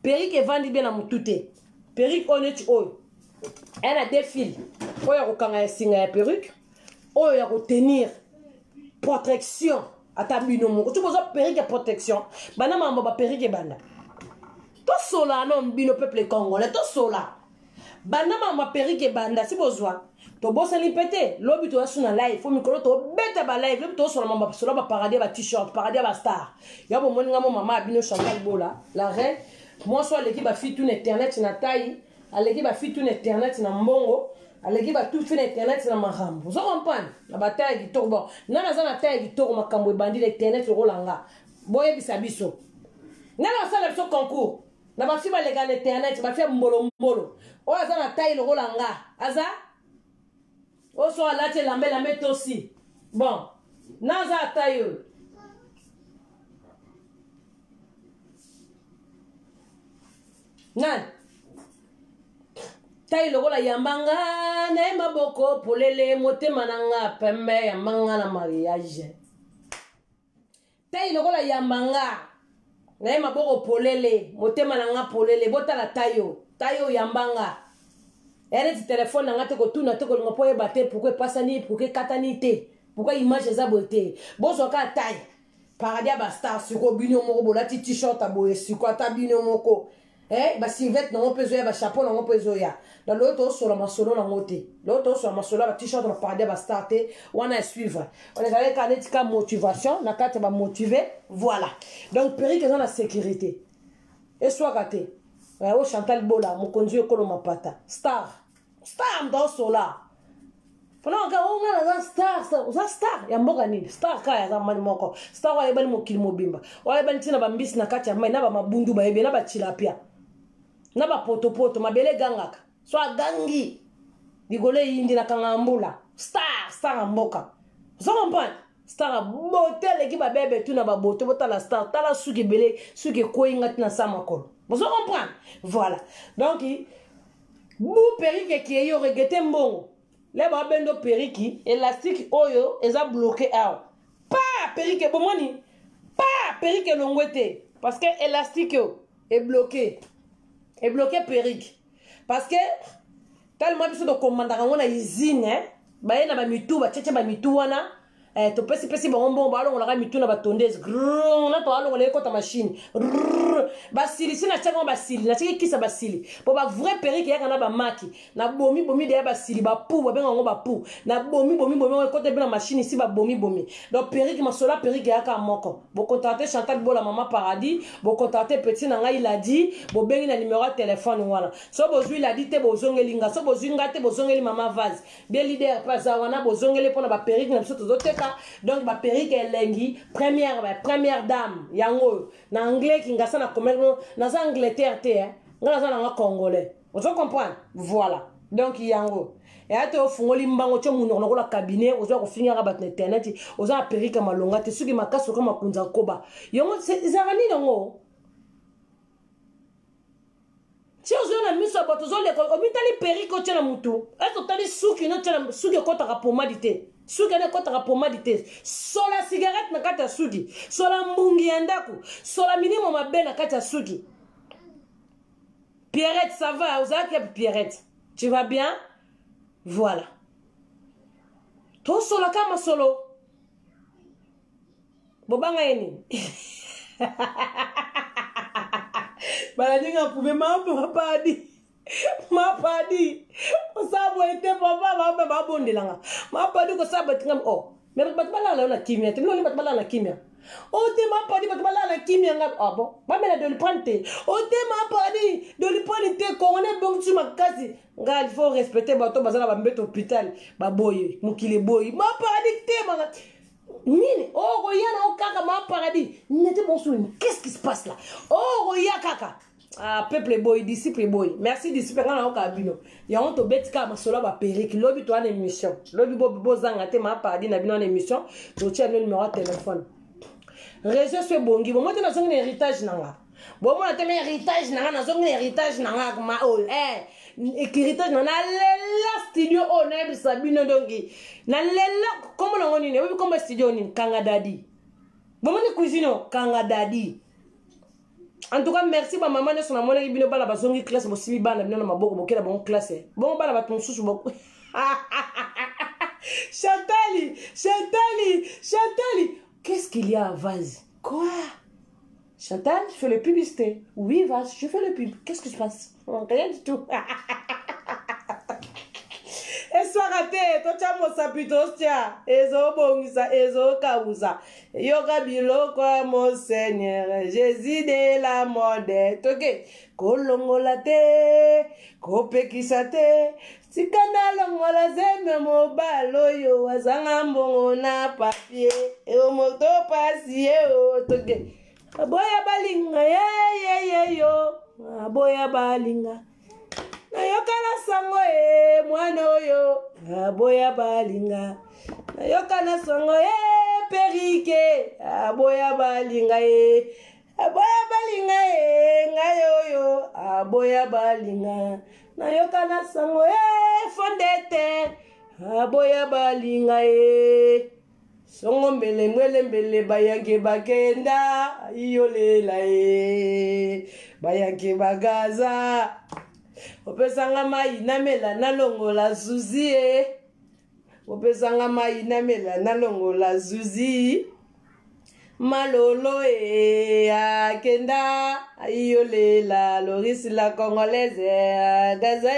est vendu bien à mutute perruque honnête oyo elle a des fils oyo kokanga ya singa ya perruque oh ya retenir protection ata bino moko tu bozo perike protection bana mambo ba perike banda to sola non bino peuple congolais to sola bana mambo perike banda si bozwa to bosa li pété lobi to asuna live fo mikolo to beta ba live lobi to sola mambo sola ba paradis ba t-shirt paradis ba star ya bo moninga mo mama bino Chantal Bola la reine moi soit l'équipe ba fit tout internet na taille à l'équipe ba fit tout internet na mbongo à l'équipe ba tout fait internet na mahambo vous comprenez la bataille qui tourne bon na za na taille qui tourne makambo bandi internet rolanga boye bisabiso na la sala biso concours na ba fi ba legal internet ba fi mbolo mbolo o za na taille rolanga aza o so ala te lambe lambe aussi bon na za taille nan taille lokola yambanga na maboko polele motema nanga pembe yambanga na mariage taille lokola yambanga na maboko polele motema nanga polele botala tayo yambanga ere ti téléphone nanga te ko tuna te ko ngopo e batte pourquoi pasani pourquoi katani te pourquoi image za beauté bozo ka taille paradia ba star sur bino moko bolati t-shirt aboye siko ata bino moko ba sivette non peut zoya ba chapeau non peut zoya dans l'autre sur la masolo na ngote l'autre sur la masolo ba t-shirt na paradia ba starter on a suivre on est avec kanetika motivation na kate ba motiver voilà donc perike dans la sécurité et soit raté o Chantal Bola mo konzi ko ma pata star dans sola pendant que on a star ya mboka nini star ka ya zamani moko star wa ebali mo kilimo bimba wa ebali tina ba mbisi na kati ya mai na ba mabundu ba ebe na ba tilapia na ba poto mabele gangaka so gangi digole yindi na kangambula star mboka so comprenez star botel ki ba bebe tu na ba boto botala star tala suki bele suki koinga tina samakolo vous comprenez voilà donc bu perike ki yo regete mbongo le ba bendo periki élastique oyo eza bloqué aw pas perike bomoni pas perike longwete parce que élastique est bloqué perike parce que tellement biso de commandant ngona usine ba yena ba mitu ba tchetche ba mitu wana to pesi bombo ba longo la mitu na ba tondeuse na to alongo le kota machine ba sili sina tchanga ba sili na tchiki kisa ba sili po ba vrai perike ya kana ba maki na bomi de ba sili ba pou ba benga ngo ba pou na bomi kota bina machine ici ba bomi donc perike masola perike ya ka moko bo contacter Chantal Bola mama paradis bo contacter petit na nga il a dit bo bengi na numéro de téléphone wana so bo zui il a dit te bo zongelinga so bo zui ngate bo zongeli mama vase bien leader pas wana bo zongeli pona ba perike na biso tozoteka donc ba perike elengi première dame yango na anglais ki ngasa na commerce na za Angleterre te ngana za na congolais vous comprenez voilà donc yango et ate ofungoli mbango tyo muno na kola cabinet ozo ko finira ba internet ozo a perike malonga te suki makaso kama kunza koba yango zarani nango si ozo na miso ba tozo le ko mitali perike tyo na mutu eto tali suki no tyo suki ko ta pomade suki ne kota pomade te sola cigarette na kata suki sola mbungi yandaku sola minimo mabe na kata suki Pierrette ça va ozaki Pierrette tu vas bien voilà to sola kama solo bobanga yeni bala ninga pouvez pas dire ma padi osabo ete papa ba bondelanga ma padi ko sabo tingam mais batbala na kimia te loli batbala na kimia te ma padi batbala na kimia nga bon ba mena de le prendre te ma padi de le prendre te ko on est bon tu makasi nga il faut respecter bato bazala ba mbete hôpital ba boye mukile boye ma padi te manga nini royana okaka ma padi n'était bon sur qu'est-ce qui se passe là roya kaka ah peuple boy disciple boy merci disciple ngana okabino ya on to betika masola ba periki lobi to ana émission lobi bo zanga te ma padi na bino en émission to tia le numéro de téléphone réseau ce bongi bon moi te na zonga héritage nanga bon moi te héritage nanga na zonga héritage nanga ma héritage nanga la studio on sabino dongi na lela comme na ngoni ne oui comme studio ni kanga dadi bon moi ni cuisine kanga dadi. En tout cas, merci ma maman. Son amona qui bino bala bazongi classe bo sibi bana bino na maboko bokela bon classe. Bon bala ba ton susu boko. Chantali. Qu'est-ce qu'il y a, vase? Quoi? Chantal, je fais le publicité. Oui, vase, je fais le pub. Qu'est-ce que je passe? Rien du tout. Et soir raté, toi tu as mon sapito, tiens. Ezo bongisa, ezo kausa. Yoga bilo quoi, mon Seigneur. Jésus de la mode. Ok. Kolongola te, kopekisa te. Sikana longola zeme mobalo yo. Wazanga mbongo na papier. E o moto pasie o. Toke. Aboya balinga, yo. Aboya balinga. Nayokana sango mwana oyo aboya balinga. Nayokana sango perike aboya balinga aboya balinga ngayoyo aboya balinga. Nayokana sango fondete aboya balinga songo mbele bayange bakenda iyolela bayange bagaza. Opesanga mai namela nalongola zuzi Opesanga mai namela nalongola zuzi. Malolo akenda ayolela lorisi la congolaise gaza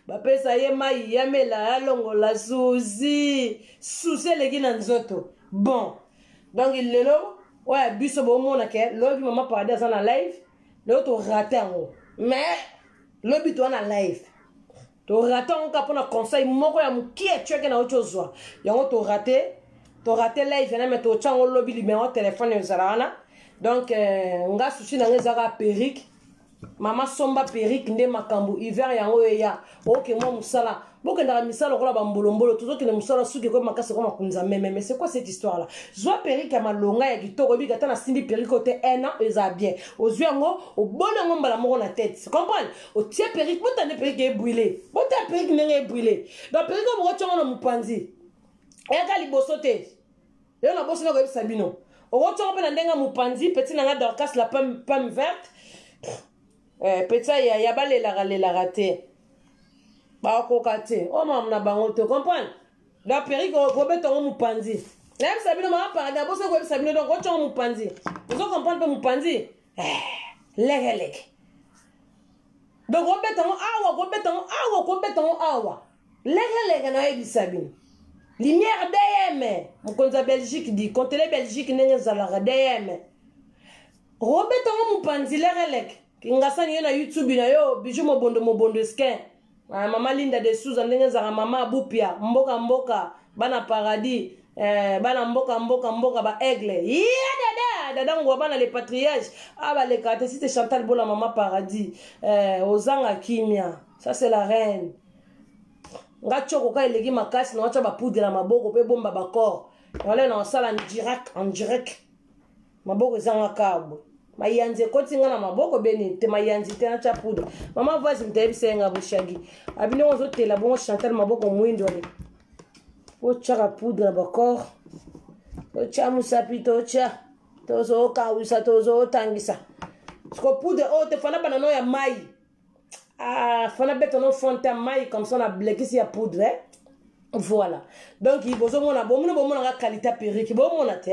bapesa ye mai yamela alongola zuzi. Susi leki na nzoto. Bon. Donc lelo ouais biso bo mona ke lobi mama parade ça na live. Lelo to raté en mais lobi to na live. To raté on ka pona conseil moko ya mukie cheke na ocho zwa. Yango to raté live na mais to chango lobi libéro téléphone ezarana. Donc nga sushi na ngezaka perruque. Mama somba perruque nde makambu hiver yango ya. OK moi musala. Boke ndara misala kola ba mbolombolo toujours que le musala suki ko makase ko makunza mais c'est quoi cette histoire là? Zwa perruque ya malonga ya kitoko bi kata na simbi perruque côté 1 an eza bien. Ozwi yango o bona ngomba la moko na tête. Comprendre? O tie perruque botande perruque e brûler. Bota perruque ndenge e brûler. Donc perruque mo chongo na mupanzi. Eka liboso te. Yo na boso na ko sabino. O chongo pe na ndenga mupanzi petit na nga Dorcas la pomme verte. Petit ya balela la raté. Ba kokate o mam na bango te comprendre la perruque ko betongo mupanzi la sabino ma parade boso ko sabino donc o chongo mupanzi vous comprendre pe mupanzi lege donc o betongo awa lege na ebi sabino lumière DM mukonza Belgique dit contre les Belgique nenge zala DM o betongo mupanzi lege kingasani na YouTube na yo bijou mobondo skin. Mama Linda de Souza ndenge za mama Bupia mboka bana paradis bana mboka ba aigle dada ngwa bana les patriarches ba les carte si c'est Chantal Bola mama paradis ozanga kimia ça c'est la reine nga choko ka elegi makasi na wacha ba poudre na maboko pe bomba ba corps wala na sala en direct maboko zanga kabo mayanze kotinga na maboko beni te mayanze te na chapudo mama voice mtebi senga bushagi abino ozo tela bon Chantal maboko mwindo le o chaka poudre ba corps o chamu sapito cha tozo kawisa tozo tangisa ko poudre o te fana banano ya mai fana betono fonta mai comme ça na blekisi ya poudre voilà donc il bozo mona la qualité perruque mona te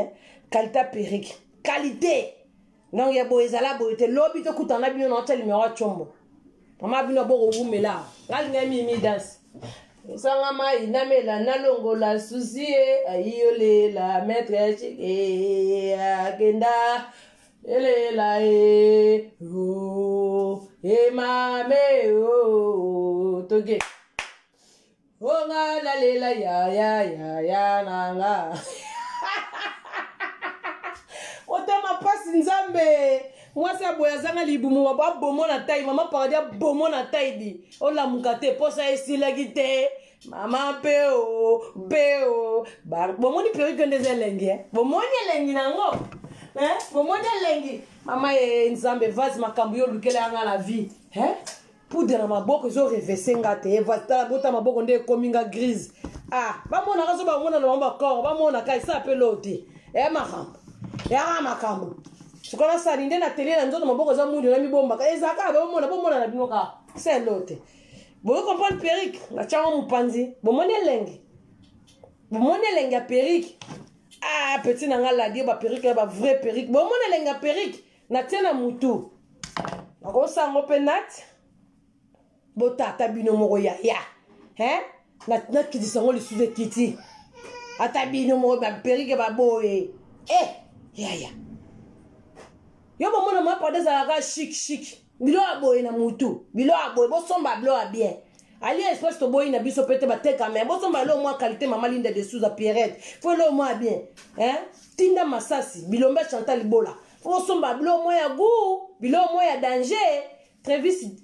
qualité perruque qualité. Non, ya boezala boete lobi to kutana bino na tell numéro chombo. Mama bino boko wumela. Ngalinga mimi dance. Sanga mai namela nalongola susi ayole la maître chike agenda elela mame toge. Onga la lela ya nanga. Otema pasi nzambe mwasi aboyazanga libumu ba bomo na taille mama paradia bomo na taille di ola mukate posa esilaki te mama peo ba bomo ni perruque ndeze lengi bomo ni lengi nango bomo ni lengi mama nzambe vazi makambu yo lukela anga la vie poudre na maboko zo reverser ngate vata bota maboko nde kominga grise ba mona kazo ba mona na mamba corps ba mona kai sa peloti makambo ya makambo sikona sali nde na télé na nzoto maboko za mundi na mibomba ezaka ba mona na binoka c'est lote Vous comprenez perruque? La tchango moupanzi. Bon, mon élengue. Bon, mon élengue à perruque. Ah, petit nanga la dit, bah perruque, bah vrai perruque. Bon, mon élengue à perruque. Na tiena moutou. On s'en openat. Bota, tabino moro ya. Hein? Na qui dit ça, on le sous titi. Atabino moro, bah perruque, bah boé. Ya. Yo bon mon pas des alaga chic. Bilo aboy na mutu. Bilo aboy bo somba bilo a bien. Ali express to boy na biso pete ba te quand même. Bo somba lo moins qualité maman Linda de Souza Pierrette. Faut lo moins bien. Hein? Tinda Masasi, Bilombe Chantal Bola. Faut somba bilo moins ya goût, bilo moins ya danger. Très vite.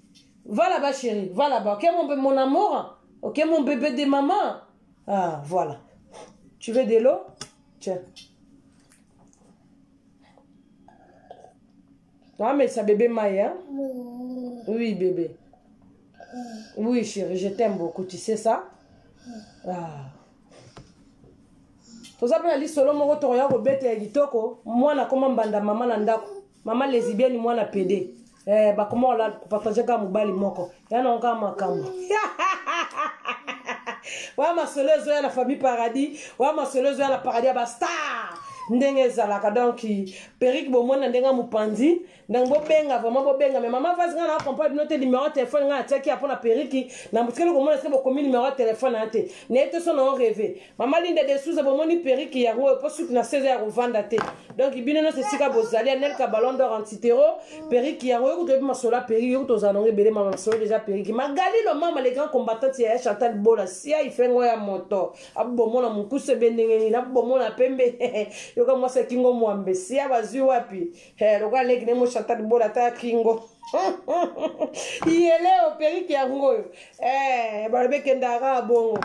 Va là-bas chérie, va là-bas. OK mon amour? OK mon bébé de maman? Ah, voilà. Tu veux de l'eau? Tiens. Ah, mais ça bébé Maya? Oui, bébé. Oui, chérie, je t'aime beaucoup, tu sais ça? Ah. Tout ça, pour solo mon retour, au bête et gitoko. Moi, na comment banda maman nandako. Maman lesbienne, moi, na pédé. Bah, comment on l'a partagé comme mobile moko. Y'en a encore ma cambo. Ouais, ma soleuse, la famille paradis. Ouais, ma soleuse, la paradis, bah, star. Ndenge zalaka donc perruque bo mona ndenga mupandi ndang bo benga vraiment bo benga mais maman va ngana comprendre notre numéro de téléphone ngana teki apona perruque na mutskelo ko mona sebo komi numéro de téléphone ante nete son on rêvé maman Linda de Souza bo moni perruque ya ngo po suki na 16 ya revendre te donc ibino no se sika bozali anel ka ballon d'or antitero perruque ya ngo ko ma sola perruque to zanonge bele maman sola déjà perruque magali lo mama les grands combattants ya Chantal Bola sia ifengo ya moto abo mona mukuse bendenge na bo mona pembe yoka mwasa kingo mwambe siya bazui wapi loka leki nemo Chantal Bola ta kingo yele o perruque ya ngoyo barabe kendara bongo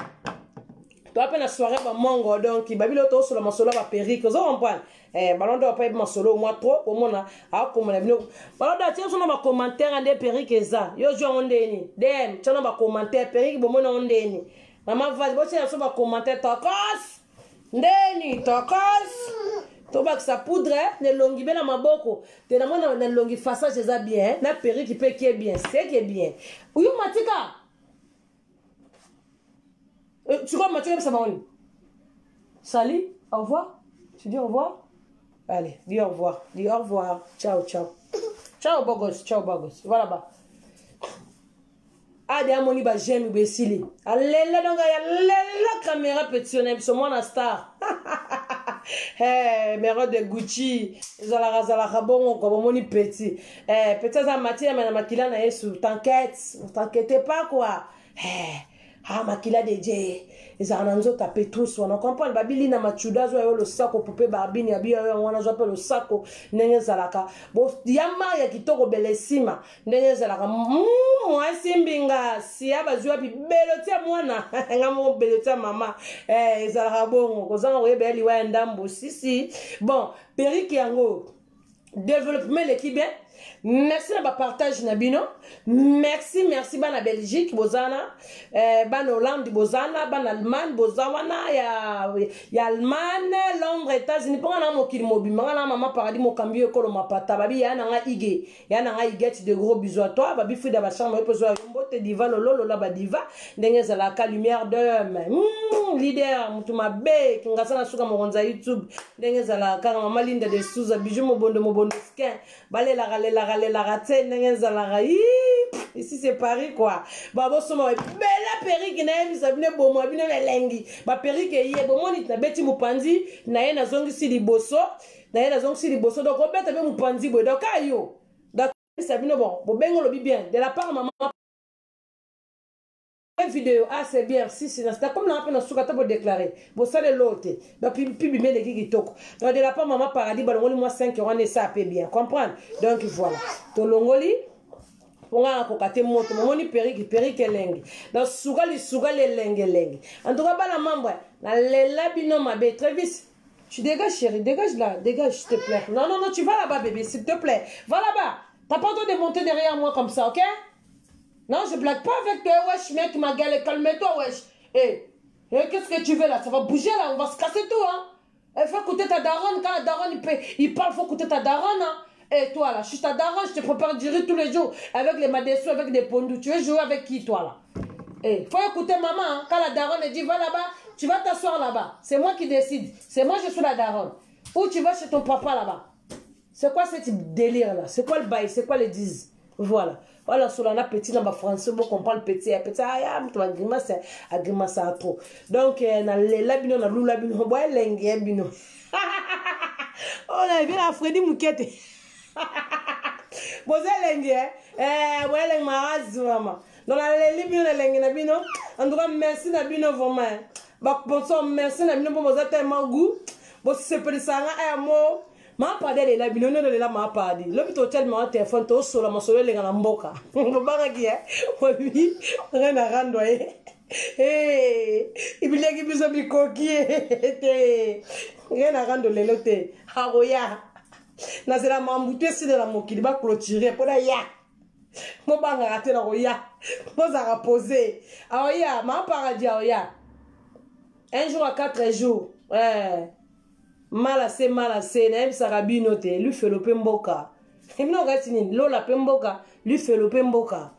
to apena soirée ba mongo donc babilo to solo masolo ba perruque vous comprenez ballon d'or pas masolo moi trop au mona a comme la bino ballon d'or tiens sur ma commentaire ande perruque eza yo jo ondeni dem tiens ba commentaire perruque bo mona ondeni maman va bo tiens sur ma commentaire tokos ndeni tokos toba que ça poudre ne longi bela maboko te na mona na longi façage eza bien na perruque peut qui est bien c'est qui est bien uyu matika tu vois matika ça va on salut au revoir tu dis au revoir allez dis au revoir ciao bogos voilà bas ah de amoni ba j'aime besili allela donc la caméra petitionnelle so mona star mère de Gucci zala bon comme moni petit peut-être ça matière mais na makila na yesu t'inquiète pas quoi ah makila de Dieu ils ananzo taper tous on comprend babili na machuda zo yo le sako poupée barbini abi yo wana zo pe le sako nenge zalaka bo yama ya kitoko belesima nenge zalaka moi simbinga siya bazwa bi belotia mwana ngamo belotia mama zalaka bongo kozanga oyebeli wa ndambo sisi bon perruque yango développement l'équipe bien. Merci na ba partage na bino. Merci bana Belgique bozana, bana Hollande bozana, bana Allemagne bozawana ya Allemagne, Londres, États-Unis. Pour na mokili mobimanga na mama paradis mokambio ekolo mapata babi ya na nga ige. Ya na nga igeti de gros bisous à toi. Babi frida ba chambre peso mbote diva lolo la ba diva. Ndenge za la lumière d'homme. Leader mutuma be kingasa na suka moronza YouTube. Ndenge za la ka mama Linda de Souza bijou mobondo skin. Balé la raté ici c'est Paris quoi babo somo bela perruque na yemi sabine bomo bino na lengi ba perruque ye bomo ni na beti mupandi na ye na zongi si liboso donc obeta be mupandi bo donc ayo donc sabine bon bo bengo lo bien de la part maman vidéo c'est bien si c'est comme la peine souka ta bo déclarer bo sale lote ba pibi me de kitoko donc de la part maman paradis balongoli moi 5 euros ne ça peut bien comprendre donc voilà to longoli ponga ko kate moto moni perruque lengi donc souka le lengi en tout cas bala mambo na lela bino mabe très vite tu dégages chérie dégage là dégage s'il te plaît non tu vas là-bas bébé s'il te plaît va là-bas t'as pas besoin de monter derrière moi comme ça OK. Non, je blague pas avec toi, wesh, mec, ma gueule, calme-toi, wesh. Qu'est-ce que tu veux là? Ça va bouger là, on va se casser tout, hein. Faut écouter ta daronne, quand la daronne, il parle, faut écouter ta daronne, hein. Et toi là, je suis ta daronne, je te prépare du riz tous les jours avec les madessous, avec des pondous. Tu veux jouer avec qui toi là? Eh, faut écouter maman, hein. Quand la daronne dit va là-bas, tu vas t'asseoir là-bas. C'est moi qui décide. C'est moi, je suis la daronne. Ou tu vas chez ton papa là-bas. C'est quoi ce délire là? C'est quoi le bail? C'est quoi les disent? Voilà. Voilà, sur la petit dans ma français, on comprend le petit. Petit, ah, tu vas grimacer à trop. Donc, na la bino, na lula bino, boy, lengue bino. On a vu la Freddy Moukete. Bon, c'est lengue, ouais, lengue maraz, vraiment. Donc, la libino, la lengue, na bino. En tout cas, merci, na bino, vraiment. Bah, bon sang, merci, na bino, pour vous tellement goût. Bon, si c'est pas ça, un mot. Ma pas de la bino de la ma pas dit l'hôpital tellement téléphone to solo ma solo les gars mboka mbanga qui est oui rien à rendre eh il bilé qui biso bi koki rien à rendre les lotés haroya na c'est la mambuté si de la mokili ba clôturer pour ya mo banga raté la roya mo za reposer aoya ma paradis aoya un jour à 4 jours Malase, n'aime Sarabino te, lui fait le pemboka. Et non, gatini, lola pemboka, lui fait le pemboka.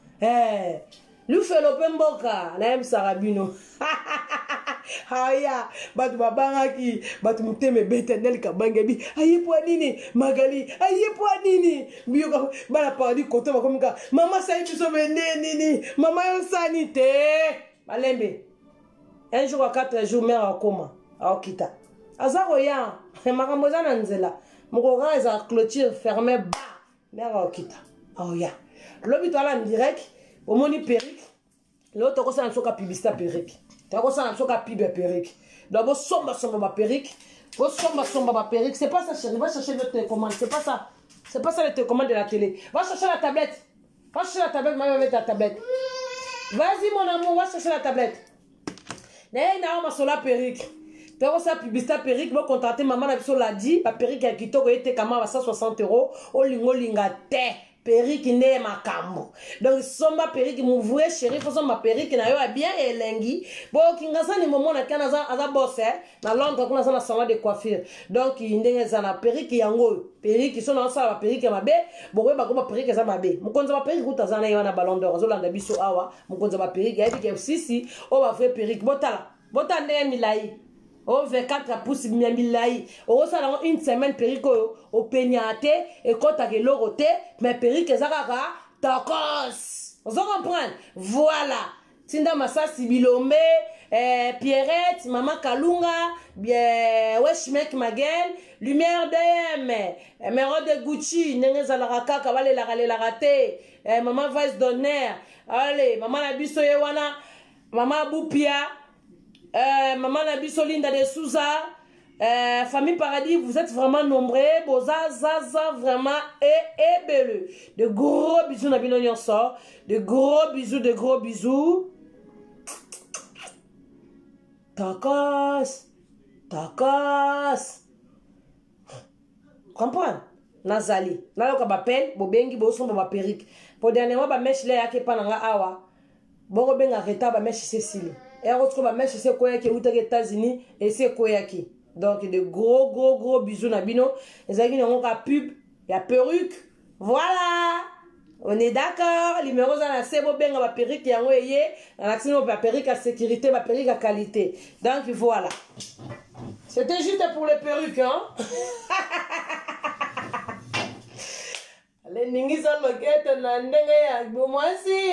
Lui fait le pemboka, n'aime Sarabino. Aya, batu babangaki, batu muteme betenel kabangabi, aye poanini, magali, aye poanini. Bioga, bala paradi koto makomika, mama saïd tu sauve nini, mama yo sanité. Malembe. Un jour à 4 jours, mère en coma, à Okita. Azaroya, makamboza na nzela. Mokora eza clôture fermée ba. Mère okita. Oh ya. Lobi to ala en direct, omoni perruque. L'autre ko sa soka publicité perruque. Ta ko sa soka pibe perruque. Donc bo somba ba perruque. Bo somba ba perruque, c'est pas ça chérie, va chercher le télécommande, c'est pas ça. C'est pas ça le télécommande de la télé. Va chercher la tablette. Va chercher la tablette, maman met ta tablette. Vas-y mon amour, va chercher la tablette. Né na ma sola perruque. Pour ça, publicité perruque, vous contractez maman la biso l'a dit, la perruque qui kitoko était comme à 160 €, au lingo lingate, perruque n'est ma camo. Donc, somba perruque, mon vrai chéri, faut ça ma perruque, na yo a bien elengi. Bon, kingaza ni moment na kanaza aza bosse, na Londres kuna na salon de coiffure. Donc, indenge za na perruque yango, perruque sont na ça la perruque mabe, bon ba ko ba perruque za mabe. Mukonza ba perruque utaza na yo na Ballon d'Or, zo landa biso awa, mukonza ba perruque, ya bi sisi, o ba vrai perruque, botala. Botande milai. On fait 4 pouces miamilai. On a une semaine perico au peignate et quand t'as que l'oroté, mais perique zakara, tacos. On s'en comprend. Voilà. Tinda massa sibilombe, Pierrette, maman Kalunga, bien, wesh mec ma gueule, lumière de mero de Gucci, nenge zalaraka, kavale la raté, maman Vice d'honneur, allez, maman la bisoye wana, maman Boupia. Maman Nabiso Linda de Souza, famille Paradis, vous êtes vraiment nombreux. Boza, Zaza, vraiment, et belle. De gros bisous, Nabino Nyonso. De gros bisous. Tacos. Comprends? Nazali. Nalo ka bapel, bobengi, boson, ba perruque. Pour dernièrement, ba mèche là, yake pananga awa. Bongo benga reta, ba mèche Cécile. Et on retrouve ma mèche, c'est quoi qui est aux États-Unis et c'est quoi qui. Donc, de gros bisous, Nabino. Les amis, on a pub, il y a perruque. Voilà. On est d'accord. Numéro dans c'est beau bien, ma perruque, il y a un accident, ma perruque à sécurité, ma perruque à qualité. Donc, voilà. C'était juste pour les perruques, hein. Les ningiza loquettes, nandenge ya bomwasi,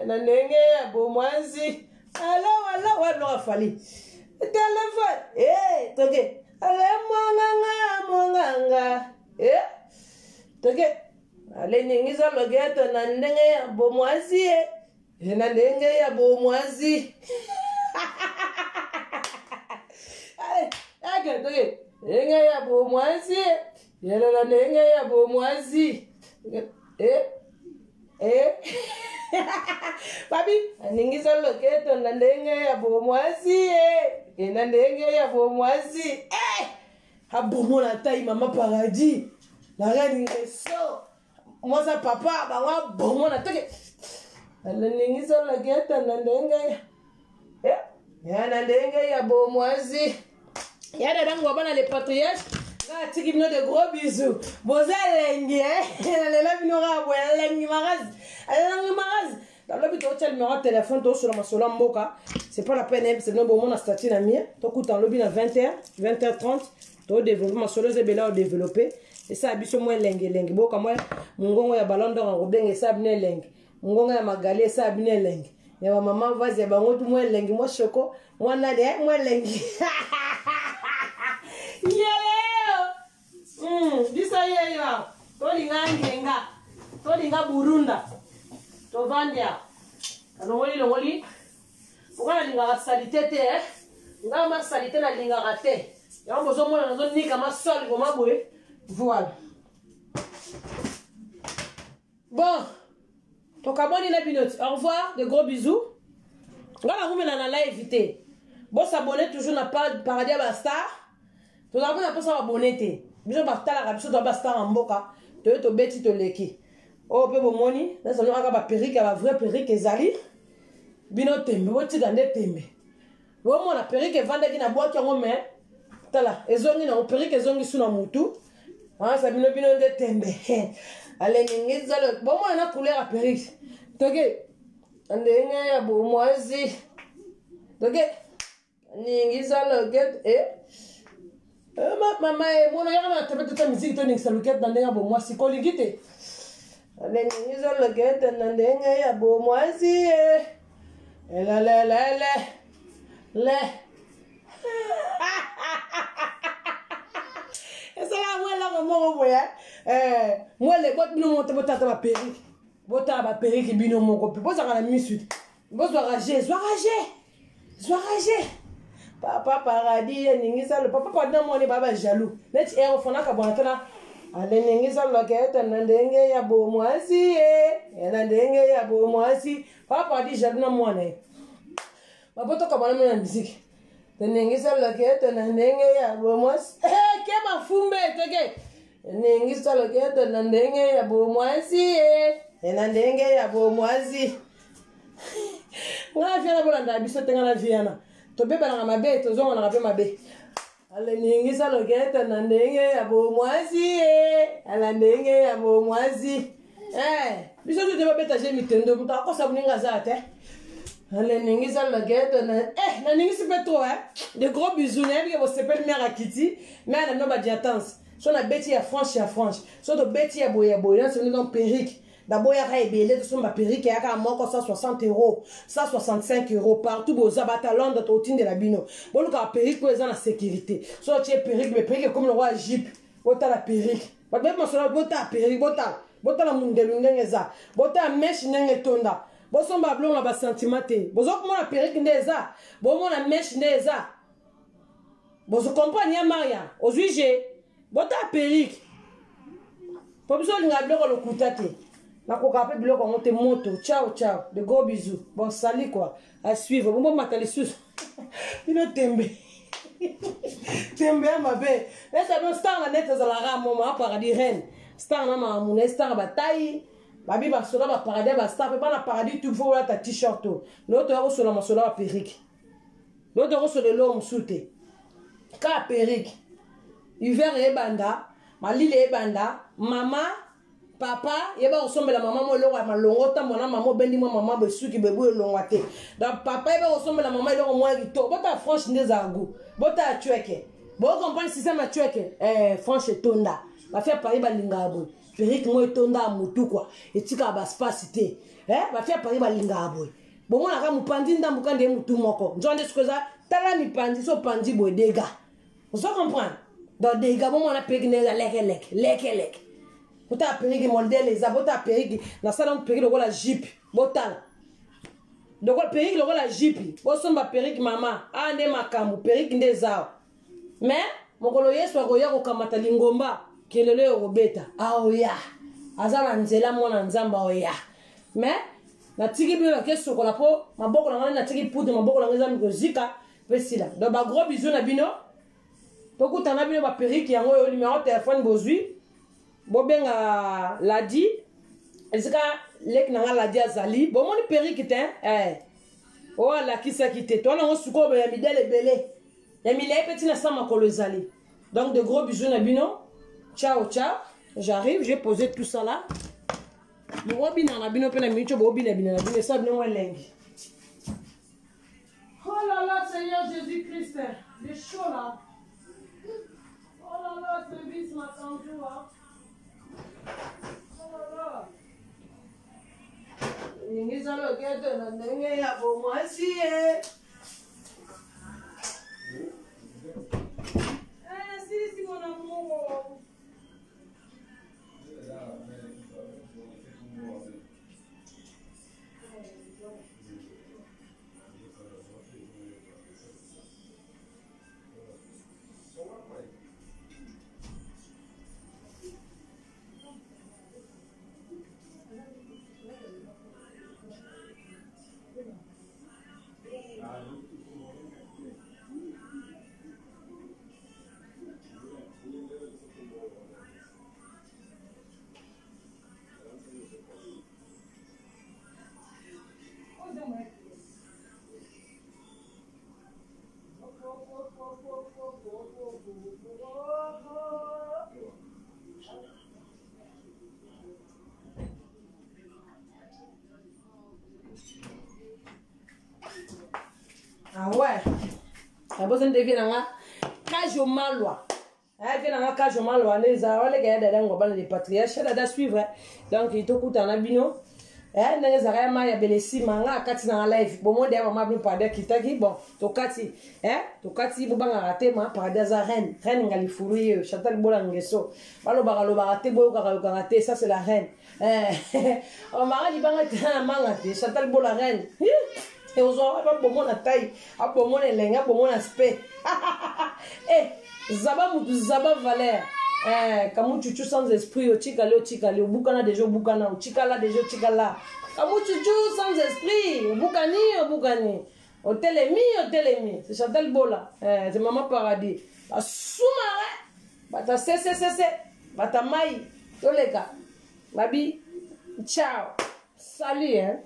nandenge ya bomwasi. Alors, ouais, non, fallait. Téléphone, toke. Allez, monganga. Toke. Allez, ningiza loquettes, nandenge ya bomwasi, nandenge ya bomwasi. Allez, toke. Nenge ya bomwasi, nandenge ya bomwasi. Papi, ningiza loketo na ndenge ya bomwasi na ndenge ya bomwasi abomona taille maman Paradis la reine so moi ça papa ba wa bomona toke na ningiza loketo na ndenge ya na ndenge ya bomwasi ya dadangu bana les patriotes tiki bino de gros bisous. Boza lengi, lela bino rabo, lengi maraz. Lengi maraz. Dans le but de numéro de téléphone, tu sur la masola mboka. C'est pas la peine, c'est le bon moment à statut na mien. Tu coûtes en lobby à 20h, 20h30. Tu développes ma soleuse et bella développer. Et ça abisso moins lengi lengi. Boka moi, mungongo ya ballon d'or en robeng et ça abine lengi. Mungongo ya magali et ça abine lengi. Ya ma maman vas-y, ba ngotu moins lengi, moi choco, moi nade, moi lengi. Bisa yeyo. Tolinga ngenga. Tolinga burunda. Tovandia. Longoli. Pourquoi linga salité te? Nga ma salité na linga raté. Ya bozo mona nazo nika ma sol ko ma boye. Voilà. Bon. Donc abonnez la binote. Au revoir, de gros bisous. Nga la rumena na live éviter. Bon s'abonner toujours na pas paradis à star. Tout d'abord na pas s'abonner. Biso batala ka biso doba star en mboka. To beti to leki. Oh pe bo moni, na so nga ba perike ba vrai perike ezali. Bino tembe, bo tika nde tembe. Bo mona perike vanda ki na boîte yango me. Tala, ezongi na perike ezongi suna mutu. Ah sa bino nde tembe. Ale ngiza le bo mona na couleur a perike. Toke ndenge ya bo moisi. Toke ngiza le get Maman, mon a toute la musique, tu as le quête dans les abos, moi, c'est quoi les guides? Les nids ont le quête dans les abos, moi, si. Et là. Et ça là, moi, là, moi, les bottes, nous montons ta perruque. Bota ma perruque, bino mon copie. Bon, ça va la musique. Bon, sois ragé. Papa paradis ningisa le papa pas moi baba jaloux net air au fona ka bonatana ale ningisa le kete ndenge ya bo mwasi na ndenge ya bo mwasi papa dit jaloux na moi ne papa to ka bana na musique ningisa le kete ndenge ya bo mwasi ke mafumbe teke ningisa le kete ndenge ya bo mwasi na ndenge ya bo mwasi ngana fiana bolanda biso tenga na viana to beba na mabe to zonga na mabe ale ningisa lokete na ndenge ya bo mwasi ala ndenge ya bo mwasi biso to deba beta je mitendo muta ko sabuninga za te ale ningisa lokete na ningisi petro de gros bisous na bi bo sepel mère akiti mais na no ba diatance so na beti ya franche so to beti ya boya na so no perruque. D'abord, il y a des billets de son perruque qui a 160 €, 165 € partout. Vous avez un talent de totin de la bino. Bon, le perruque pour les gens en sécurité. Soit tu es perruque, mais perruque comme le roi Jeep. Bota la perruque. But même si on bota la perruque, bota la mundelungeza. Bota la mèche nengetonda. Bon, son bablon la bas sentimenté. Bon, comment la perruque neza. Bon, la mèche neza. Bon, je comprends, il y a Maria. Au sujet, bota la perruque. Pas besoin de le coutate. Na koka pe biloko monte moto. Ciao. De gros bisous. Bon salut quoi. À suivre. Bon matali sus. Il tembe. Tembe ma be. Esa no star na net za la ramo ma paradis reine. Star na ma mon star bataille. Babi ba sola ba paradis ba star pe pas na paradis tu faut ta t-shirt. L'autre euro sur la masola perruque. L'autre euro sur le long soute. Ka perruque. Hiver e banda, malile e banda, mama papa yeba osombe la maman mo longa malongo ta mona maman bendi mo maman besuki bebu longa te donc papa yeba osombe la maman longa moi rito bota franche ndezangu bota tueke bo comprendre si ça ma tueke franche tonda ba faire pari ba lingabo perruque mo tonda mutu quoi etika ba spacité ba faire pari ba lingabo bo mona ka mupandi ndambuka nde mutu moko njonde sikoza tala mi pandi so pandi bo dega vous comprenez donc dega bo mona pegneza leke bota perruque modèle les abota perruque na salon perruque la jeep botala donc perruque la jeep bosomba perruque mama ande makambu perruque ndezao mais mokolo yesu akoya kokamata lingomba kelele robeta aoya azala nzela mwana nzamba oya mais na tiki bino keso kola po maboko na na tiki poudre maboko na ngeza mikozika pesila donc ba gros bisous na bino tokutana bino ba perruque yango yo numéro téléphone bozui bobenga ladi ezika lek nanga ladi azali bomoni perruque te la kisa kite to na suko ya midele belé ya milé petit na sama kolo ezali Donc, de gros bisous, Nabino. Ciao, ciao. J'arrive, j'ai posé tout ça là. Oh là là, Seigneur Jésus-Christ, il est chaud là. Oh là là, ce service m'a tendu là. Oh là là. Il y a le gars de la dernière, il y a pour moi ici. Si, mon amour. Ah ouais, la personne devient un cage au malois. Elle vient dans un cage au malois. Les gars derrière les patriarches, elle a suivre. Donc il te coûte un abino. Eh, les arrêts ya belesi manga kati na live. Bon moi derrière maman parler kitaki bon to kati to kati bubanga raté ma parler za reine ngali fourir Chantal Bola ngeso. Balo raté boyo raté ça c'est la reine. On m'a dit banga manga Chantal Bola reine. Et aux autres, pas pour mon taille, pas pour mon lenga, pour mon aspect. Eh, Zaba Moutou Zaba Valère. Kamou Chuchu sans esprit, au Chikale, au Boukana déjà, au Boukana, au Chikala déjà, au Chikala. Kamou Chuchu sans esprit, au Boukani, au Télémi. C'est Chantal Bola. C'est Maman Paradis. La Soumare, Bata c'est, Bata Maï, Toleka. Babi, ciao. Salut, hein.